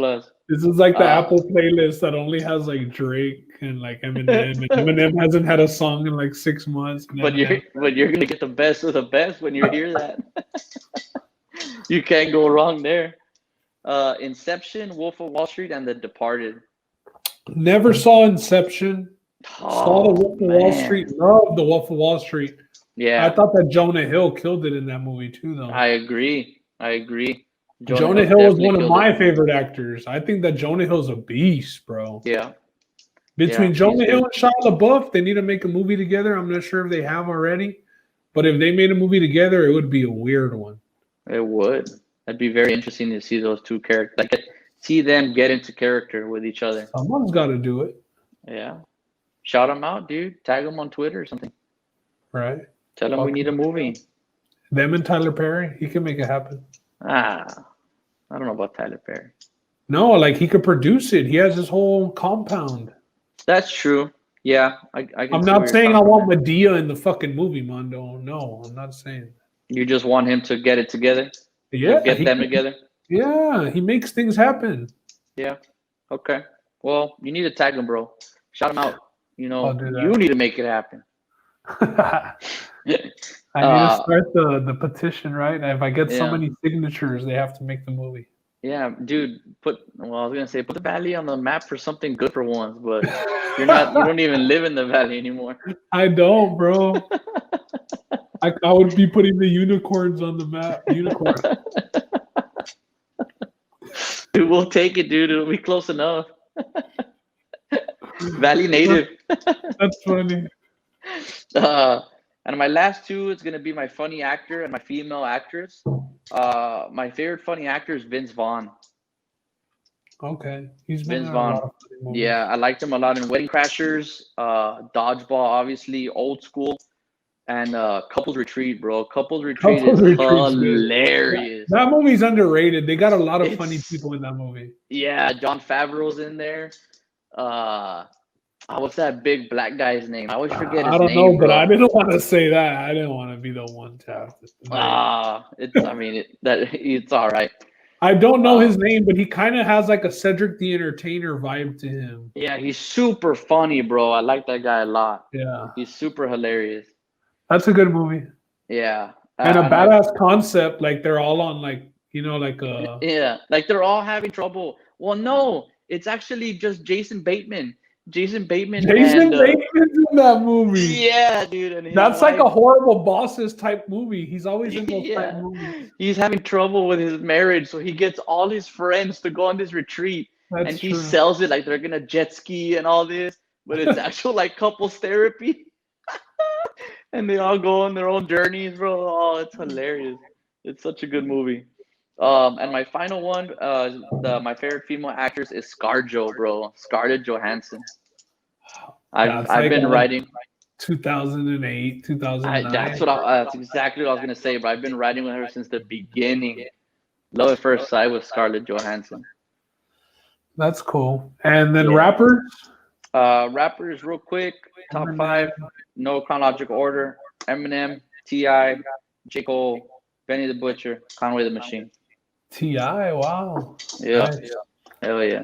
This is like the Apple playlist that only has like Drake and like Eminem. And Eminem hasn't had a song in like 6 months. But you're gonna get the best of the best when you hear that. You can't go wrong there. Inception, Wolf of Wall Street, and The Departed. Never saw Inception. Saw the Wolf of Wall Street. Loved the Wolf of Wall Street. Yeah, I thought that Jonah Hill killed it in that movie too, though. I agree. Jonah Hill was one of my favorite actors. I think that Jonah Hill's a beast, bro. Yeah. Between Jonah Hill and Shia LaBeouf, they need to make a movie together. I'm not sure if they have already, but if they made a movie together, it would be a weird one. It would. It'd be very interesting to see those two characters, like see them get into character with each other. Someone's got to do it. Yeah. Shout them out, dude. Tag them on Twitter or something. Right. Tell them we need a movie. Them and Tyler Perry, he can make it happen. I don't know about Tyler Perry. No, like he could produce it. He has his whole compound. That's true. Yeah, I'm not saying I want Madea in the fucking movie, Mondo. No, I'm not saying. You just want him to get it together? Yeah. Get them together? Yeah, he makes things happen. Yeah. Okay. Well, you need to tag him, bro. Shout him out. You know, you need to make it happen. I need to start the petition, right? If I get so many signatures, they have to make the movie. Yeah, dude. I was gonna say put the valley on the map for something good for once, but you don't even live in the valley anymore. I don't, bro. I would be putting the unicorns on the map. Unicorn. Dude, we'll take it, dude. It'll be close enough. Valley native. That's funny. And my last two is gonna be my funny actor and my female actress. My favorite funny actor is Vince Vaughn. Okay, he's Vince Vaughn. Yeah, I liked him a lot in Wedding Crashers, Dodgeball, obviously, Old School, and Couples Retreat, bro. Couples Retreat is hilarious. That movie's underrated. They got a lot of funny people in that movie. Yeah, Jon Favreau's in there. What's that big black guy's name? I always forget his name. I don't know, but I didn't want to say that. I didn't want to be the one to have to. It's all right. I don't know his name, but he kind of has like a Cedric the Entertainer vibe to him. Yeah, he's super funny, bro. I like that guy a lot. Yeah. He's super hilarious. That's a good movie. Yeah. And a badass concept, like they're all on like they're all having trouble. Well, no, it's actually just Jason Bateman. Jason Bateman's in that movie. Yeah, dude. And that's like a horrible bosses type movie. He's always in those type movies. He's having trouble with his marriage, so he gets all his friends to go on this retreat. He sells it like they're gonna jet ski and all this, but it's actual like couples therapy. And they all go on their own journeys, bro. Oh, it's hilarious. It's such a good movie. And my final one, my favorite female actress is ScarJo, bro. Scarlett Johansson. I've been writing 2008, 2009. That's exactly what I was gonna say, but I've been writing with her since the beginning. Love at first sight with Scarlett Johansson. That's cool. And then rappers? Rappers, real quick. Top 5, no chronological order. Eminem, T.I., J. Cole, Benny the Butcher, Conway the Machine. T.I., wow. Yeah. Nice. Hell yeah.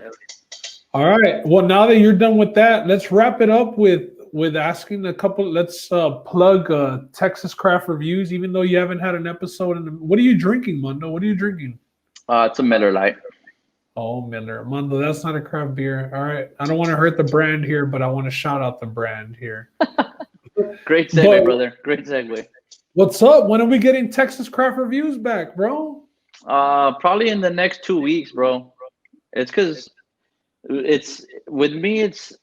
All right. Well, now that you're done with that, let's wrap it up with with asking a couple. Let's plug Texas Craft Reviews, even though you haven't had an episode. What are you drinking, Mondo? What are you drinking? It's a Miller Lite. Oh, Miller. Mondo, that's not a craft beer. All right. I don't want to hurt the brand here, but I want to shout out the brand here. Great segue, brother. Great segue. What's up? When are we getting Texas Craft Reviews back, bro? Probably in the next 2 weeks, bro. It's because with me, it's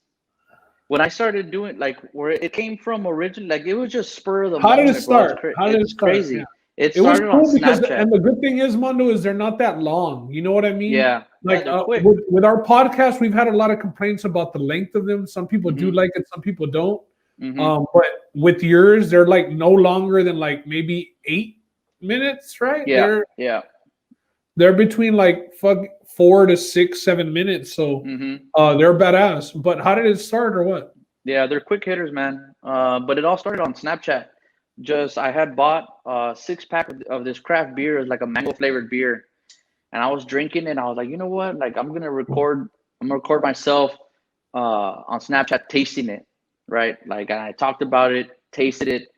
when I started doing like where it came from originally, like it was just spur of the moment. How did it start? How did it start? Crazy. Yeah. It started was cool on Snapchat. And the good thing is, Mondo, is they're not that long. You know what I mean? Yeah. Like with our podcast, we've had a lot of complaints about the length of them. Some people do like it, some people don't. But with yours, they're like no longer than like maybe 8 minutes, right? Yeah. They're between like 4 to 6, 7 minutes. So they're badass. But how did it start or what? Yeah, they're quick hitters, man. But it all started on Snapchat. I had bought a 6-pack of this craft beer. It was like a mango flavored beer. And I was drinking it and I was like, you know what? Like I'm gonna record myself on Snapchat tasting it. Right. Like I talked about it, tasted it,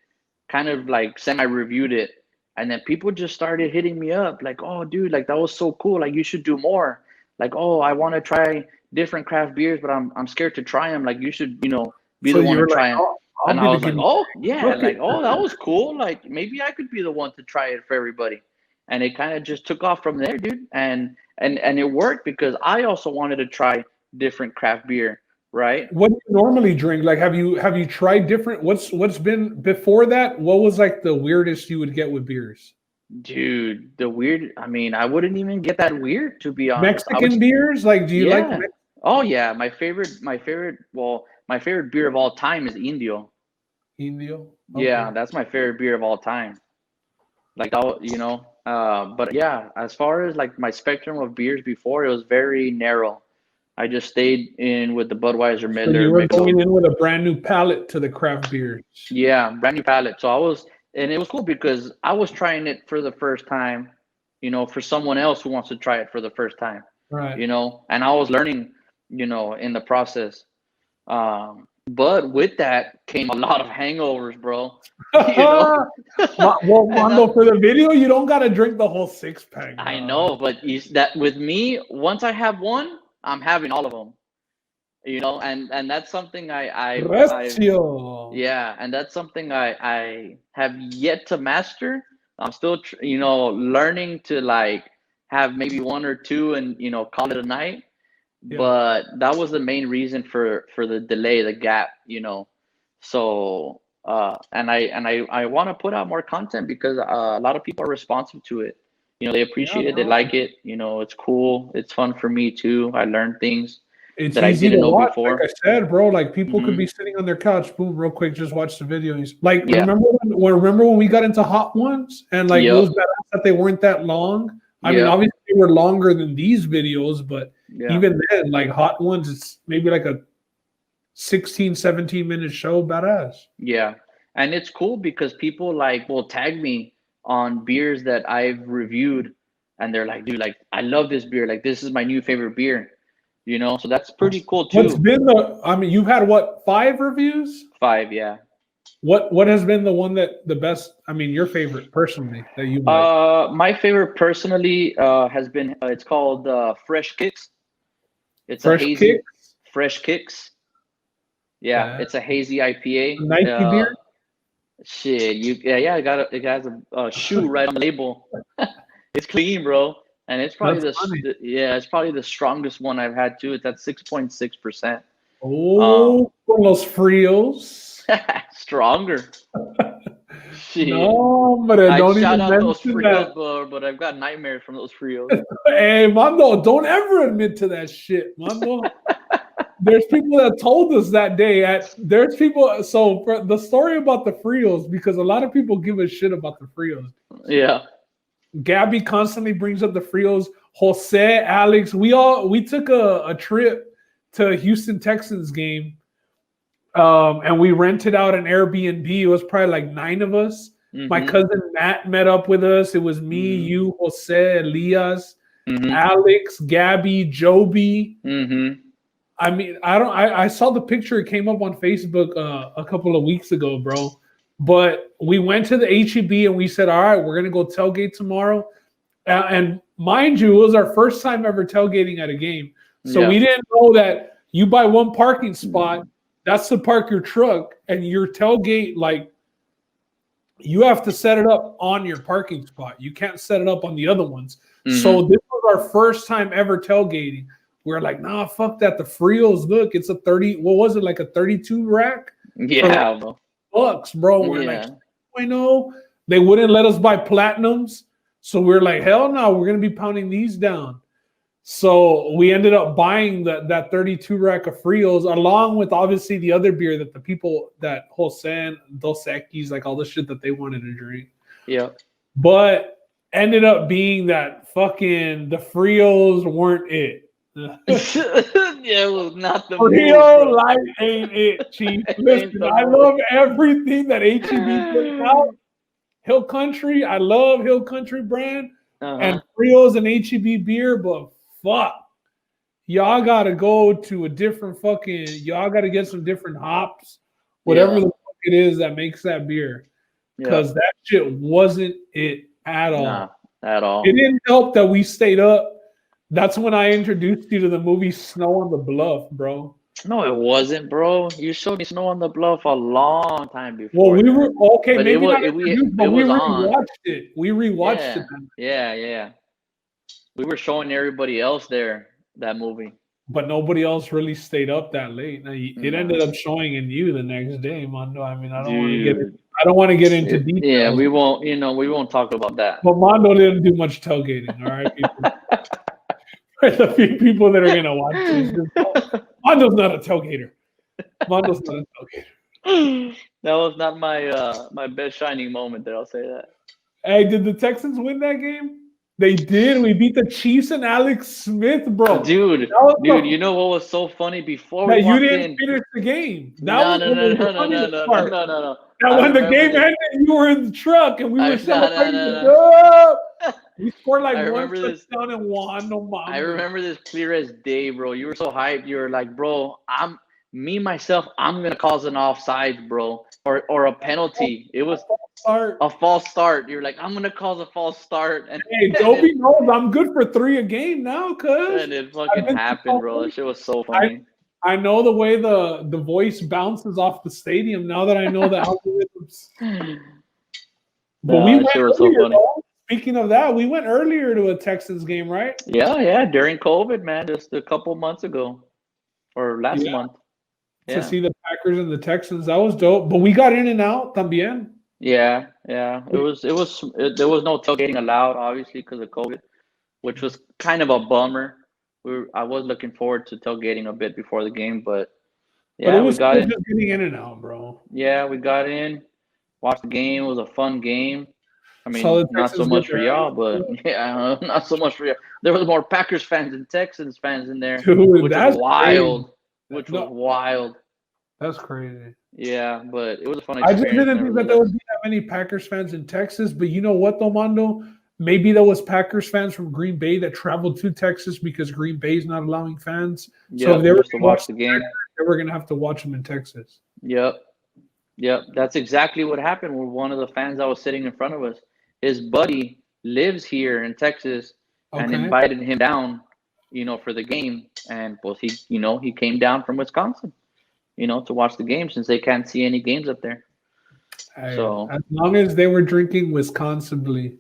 kind of like semi-reviewed it. And then people just started hitting me up like, oh dude, like that was so cool. Like you should do more. Like, oh, I want to try different craft beers, but I'm scared to try them. Like you should, be the one to try them. And I was like, oh yeah, like, oh, that was cool. Like maybe I could be the one to try it for everybody. And it kind of just took off from there, dude. And it worked because I also wanted to try different craft beer, right? What do you normally drink? Like, have you tried different? What's been before that? What was like the weirdest you would get with beers? Dude, I mean, I wouldn't even get that weird, to be honest. Mexican beers? Like, do you like? Oh yeah, my favorite beer of all time is Indio. Indio? Okay. Yeah, that's my favorite beer of all time. Like, but yeah, as far as like my spectrum of beers before, it was very narrow. I just stayed in with the Budweiser, Miller. So you were going in with a brand new palate to the craft beers. Yeah, brand new palate. And it was cool because I was trying it for the first time, for someone else who wants to try it for the first time. Right. And I was learning, in the process. But with that came a lot of hangovers, bro. Well, Mondo, for the video, you don't gotta drink the whole 6-pack. I know, but that with me, once I have one, I'm having all of them. And that's something and that's something I have yet to master. I'm still learning to like have maybe one or two and call it a night. Yeah. But that was the main reason for the delay, the gap, So and I want to put out more content because a lot of people are responsive to it. They appreciate it, they like it. It's cool. It's fun for me too. I learned things that I didn't know watch, before. Like I said, bro, like people could be sitting on their couch, boom, real quick, just watch the video. Like, remember when we got into Hot Ones and like those badass that they weren't that long? I mean, obviously they were longer than these videos, but even then, like Hot Ones, it's maybe like a 16, 17-minute show, badass. Yeah. And it's cool because people will tag me on beers that I've reviewed and they're like, dude, like I love this beer. Like this is my new favorite beer. So that's pretty cool too. What's been you've had what, 5 reviews? 5, yeah. What has been the one that the best? I mean, your favorite personally that you like? My favorite personally has been it's called Fresh Kicks. It's Fresh Kicks. Yeah, it's a hazy IPA. Nike beer. Shit, it has a shoe right on the label. It's clean, bro, and it's probably it's probably the strongest one I've had too. It's at 6.6%. Oh, los frios. Stronger. Shit. No, but I don't shout even out those frios, that. but I've got nightmares from those frios. Hey, Mondo, don't ever admit to that shit, Mondo. There's people that told us that day. So for the story about the frios, because a lot of people give a shit about the frios. Yeah. Gabby constantly brings up the frios. Jose, Alex, we took a trip to a Houston Texans game. And we rented out an Airbnb. It was probably like 9 of us. My cousin Matt met up with us. It was me, you, Jose, Elias, Alex, Gabby, Joby. I mean, I saw the picture. It came up on Facebook a couple of weeks ago, bro. But we went to the HEB and we said, all right, we're gonna go tailgate tomorrow. And mind you, it was our first time ever tailgating at a game. So we didn't know that you buy one parking spot, that's to park your truck, and your tailgate, like, you have to set it up on your parking spot. You can't set it up on the other ones. So this was our first time ever tailgating. We're like, nah, fuck that. The Frios, look, it's a 30, what was it, like a 32 rack? Yeah, for $bucks, bro. We're like, I know. They wouldn't let us buy platinums. So we're like, hell no, we're going to be pounding these down. So we ended up buying that 32 rack of Frios, along with obviously the other beer that the people, that Hosen, Dos Equis, like all the shit that they wanted to drink. Yeah. But ended up being that fucking the Frios weren't it. Yeah, it was not the Frio life ain't it, Chief. Listen, I love everything that HEB puts out. Hill Country, I love Hill Country brand and Frios and HEB beer, but fuck, y'all gotta go to a different fucking. Y'all gotta get some different hops, whatever the fuck it is that makes that beer, because that shit wasn't it at all. Nah, at all. It didn't help that we stayed up. That's when I introduced you to the movie Snow on the Bluff, bro. No, it wasn't, bro. You showed me Snow on the Bluff a long time before. Well, we were okay. But maybe it was, not introduced, but we rewatched it. We rewatched it. Yeah. We were showing everybody else there that movie. But nobody else really stayed up that late. It ended up showing in you the next day, Mondo. I mean, I don't want to get into details. Yeah, we won't talk about that. But Mondo didn't do much tailgating, all right, people. For the few people that are gonna watch this, Mondo's not a tailgater. Mondo's not a tailgater. That was not my best shining moment there, I'll say that. Hey, did the Texans win that game? They did. We beat the Chiefs and Alex Smith, bro. Dude, you know what was so funny before we you didn't finish the game. No. Now, when the game ended, you were in the truck and we were celebrating. We scored like one touchdown and one. No, mom. I remember this clear as day, bro. You were so hyped. You were like, bro, I'm gonna cause an offside, bro, or a penalty. It was a false start. You're like, I'm gonna cause a false start. And hey, Dobie knows I'm good for 3 a game now, cuz. And it fucking happened, bro. That shit was so funny. I know the way the voice bounces off the stadium now that I know the algorithms. But we went earlier, speaking of that, we went earlier to a Texans game, right? Yeah, during COVID, man, just a couple months ago or last month. To see the Packers and the Texans, that was dope. But we got in and out también. Yeah. There was no tailgating allowed, obviously, because of COVID, which was kind of a bummer. I was looking forward to tailgating a bit before the game, but we got in. Just getting in and out, bro. Yeah, we got in, watched the game. It was a fun game. I mean, not so much for y'all, but not so much for y'all. There was more Packers fans than Texans fans in there, dude, which was wild. Which was wild. That's crazy. Yeah, but it was a fun experience. I just didn't think that there would be that many Packers fans in Texas, but you know what, though, Mondo? Maybe there was Packers fans from Green Bay that traveled to Texas because Green Bay is not allowing fans. So if they were to watch the game, they were going to have to watch them in Texas. Yep. That's exactly what happened with one of the fans that was sitting in front of us. His buddy lives here in Texas and invited him down, for the game. And well, he came down from Wisconsin, to watch the game since they can't see any games up there. So as long as they were drinking Wisconsin-bly.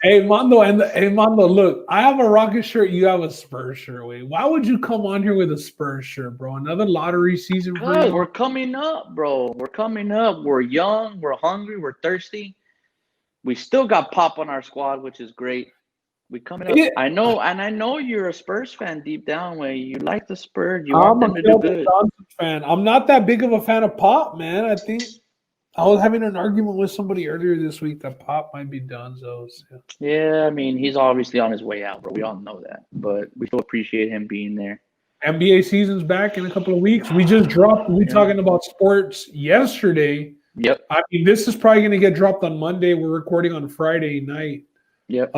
Hey Mondo, look, I have a Rocket shirt, you have a Spurs shirt. Wait, why would you come on here with a Spurs shirt, bro? Another lottery season for you? We're coming up, bro. We're coming up. We're young, we're hungry, we're thirsty. We still got Pop on our squad, which is great. We coming up. Yeah. I know you're a Spurs fan deep down where you like the Spurs. You want them to do good. Fan. I'm not that big of a fan of Pop, man. I think I was having an argument with somebody earlier this week that Pop might be done. So yeah, I mean, he's obviously on his way out, bro. We all know that, but we still appreciate him being there. NBA season's back in a couple of weeks. We just dropped. We're talking about sports yesterday. Yep. I mean, this is probably going to get dropped on Monday. We're recording on Friday night. Yep.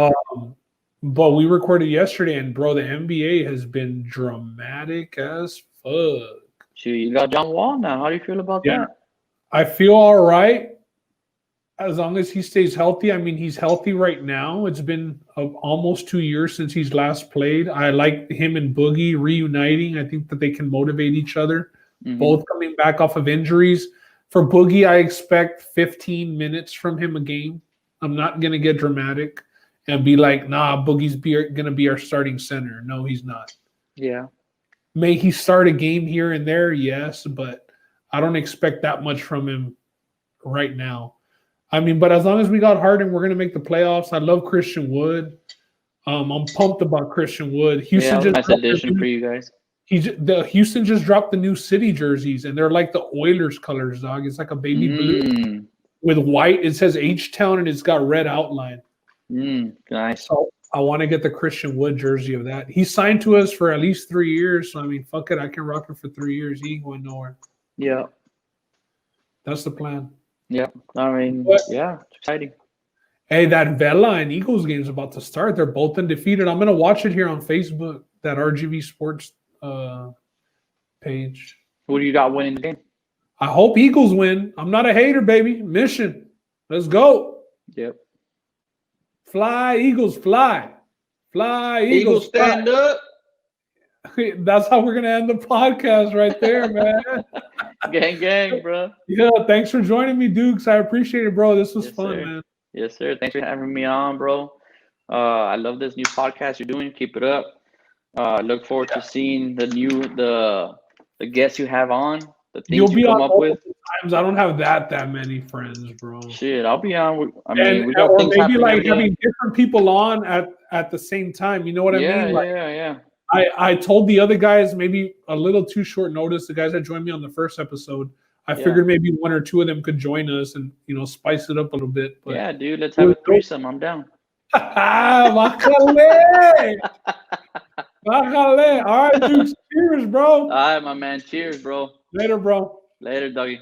But we recorded yesterday, and bro, the NBA has been dramatic as fuck. Shoot, you got John Wall now. How do you feel about Yeah, that? I feel all right as long as he stays healthy. I mean, he's healthy right now. It's been almost 2 years since he's last played. I like him and Boogie reuniting. I think that they can motivate each other. Both coming back off of injuries. For Boogie, I expect 15 minutes from him a game. I'm not going to get dramatic and be like, nah, Boogie's going to be our starting center. No, he's not. Yeah. May he start a game here and there? Yes, but I don't expect that much from him right now. I mean, but as long as we got Harden, we're going to make the playoffs. I love Christian Wood. I'm pumped about Christian Wood. Houston just nice addition for you guys. Houston just dropped the new city jerseys, and they're like the Oilers colors, dog. It's like a baby blue with white. It says H-Town, and it's got red outline. Nice. So I want to get the Christian Wood jersey of that. He signed to us for at least 3 years. So, I mean, fuck it. I can rock it for 3 years. He ain't going nowhere. Yeah. That's the plan. Yeah. I mean, yeah, it's exciting. Hey, that Vela and Eagles game is about to start. They're both undefeated. I'm going to watch it here on Facebook, that RGV Sports page. Who do you got winning the game? I hope Eagles win. I'm not a hater, baby. Mission. Let's go. Yep. Fly, Eagles, fly. Fly, Eagles, stand up. That's how we're going to end the podcast right there, man. Gang, bro. Yeah, thanks for joining me, Dukes. I appreciate it, bro. This was fun, man. Yes, sir. Thanks for having me on, bro. I love this new podcast you're doing. Keep it up. Look forward to seeing the guests you have on. The things You'll be you come on up with. Times. I don't have that many friends, bro. Shit, I'll be on. We got things maybe like having different people on at the same time. You know what I mean? Like, yeah. I told the other guys maybe a little too short notice. The guys that joined me on the first episode, I figured maybe 1 or 2 of them could join us and spice it up a little bit. But yeah, dude, let's have a threesome. I'm down. Bájale. Bájale. All right, dude. Cheers, bro. All right, my man. Cheers, bro. Later, bro. Later, doggy.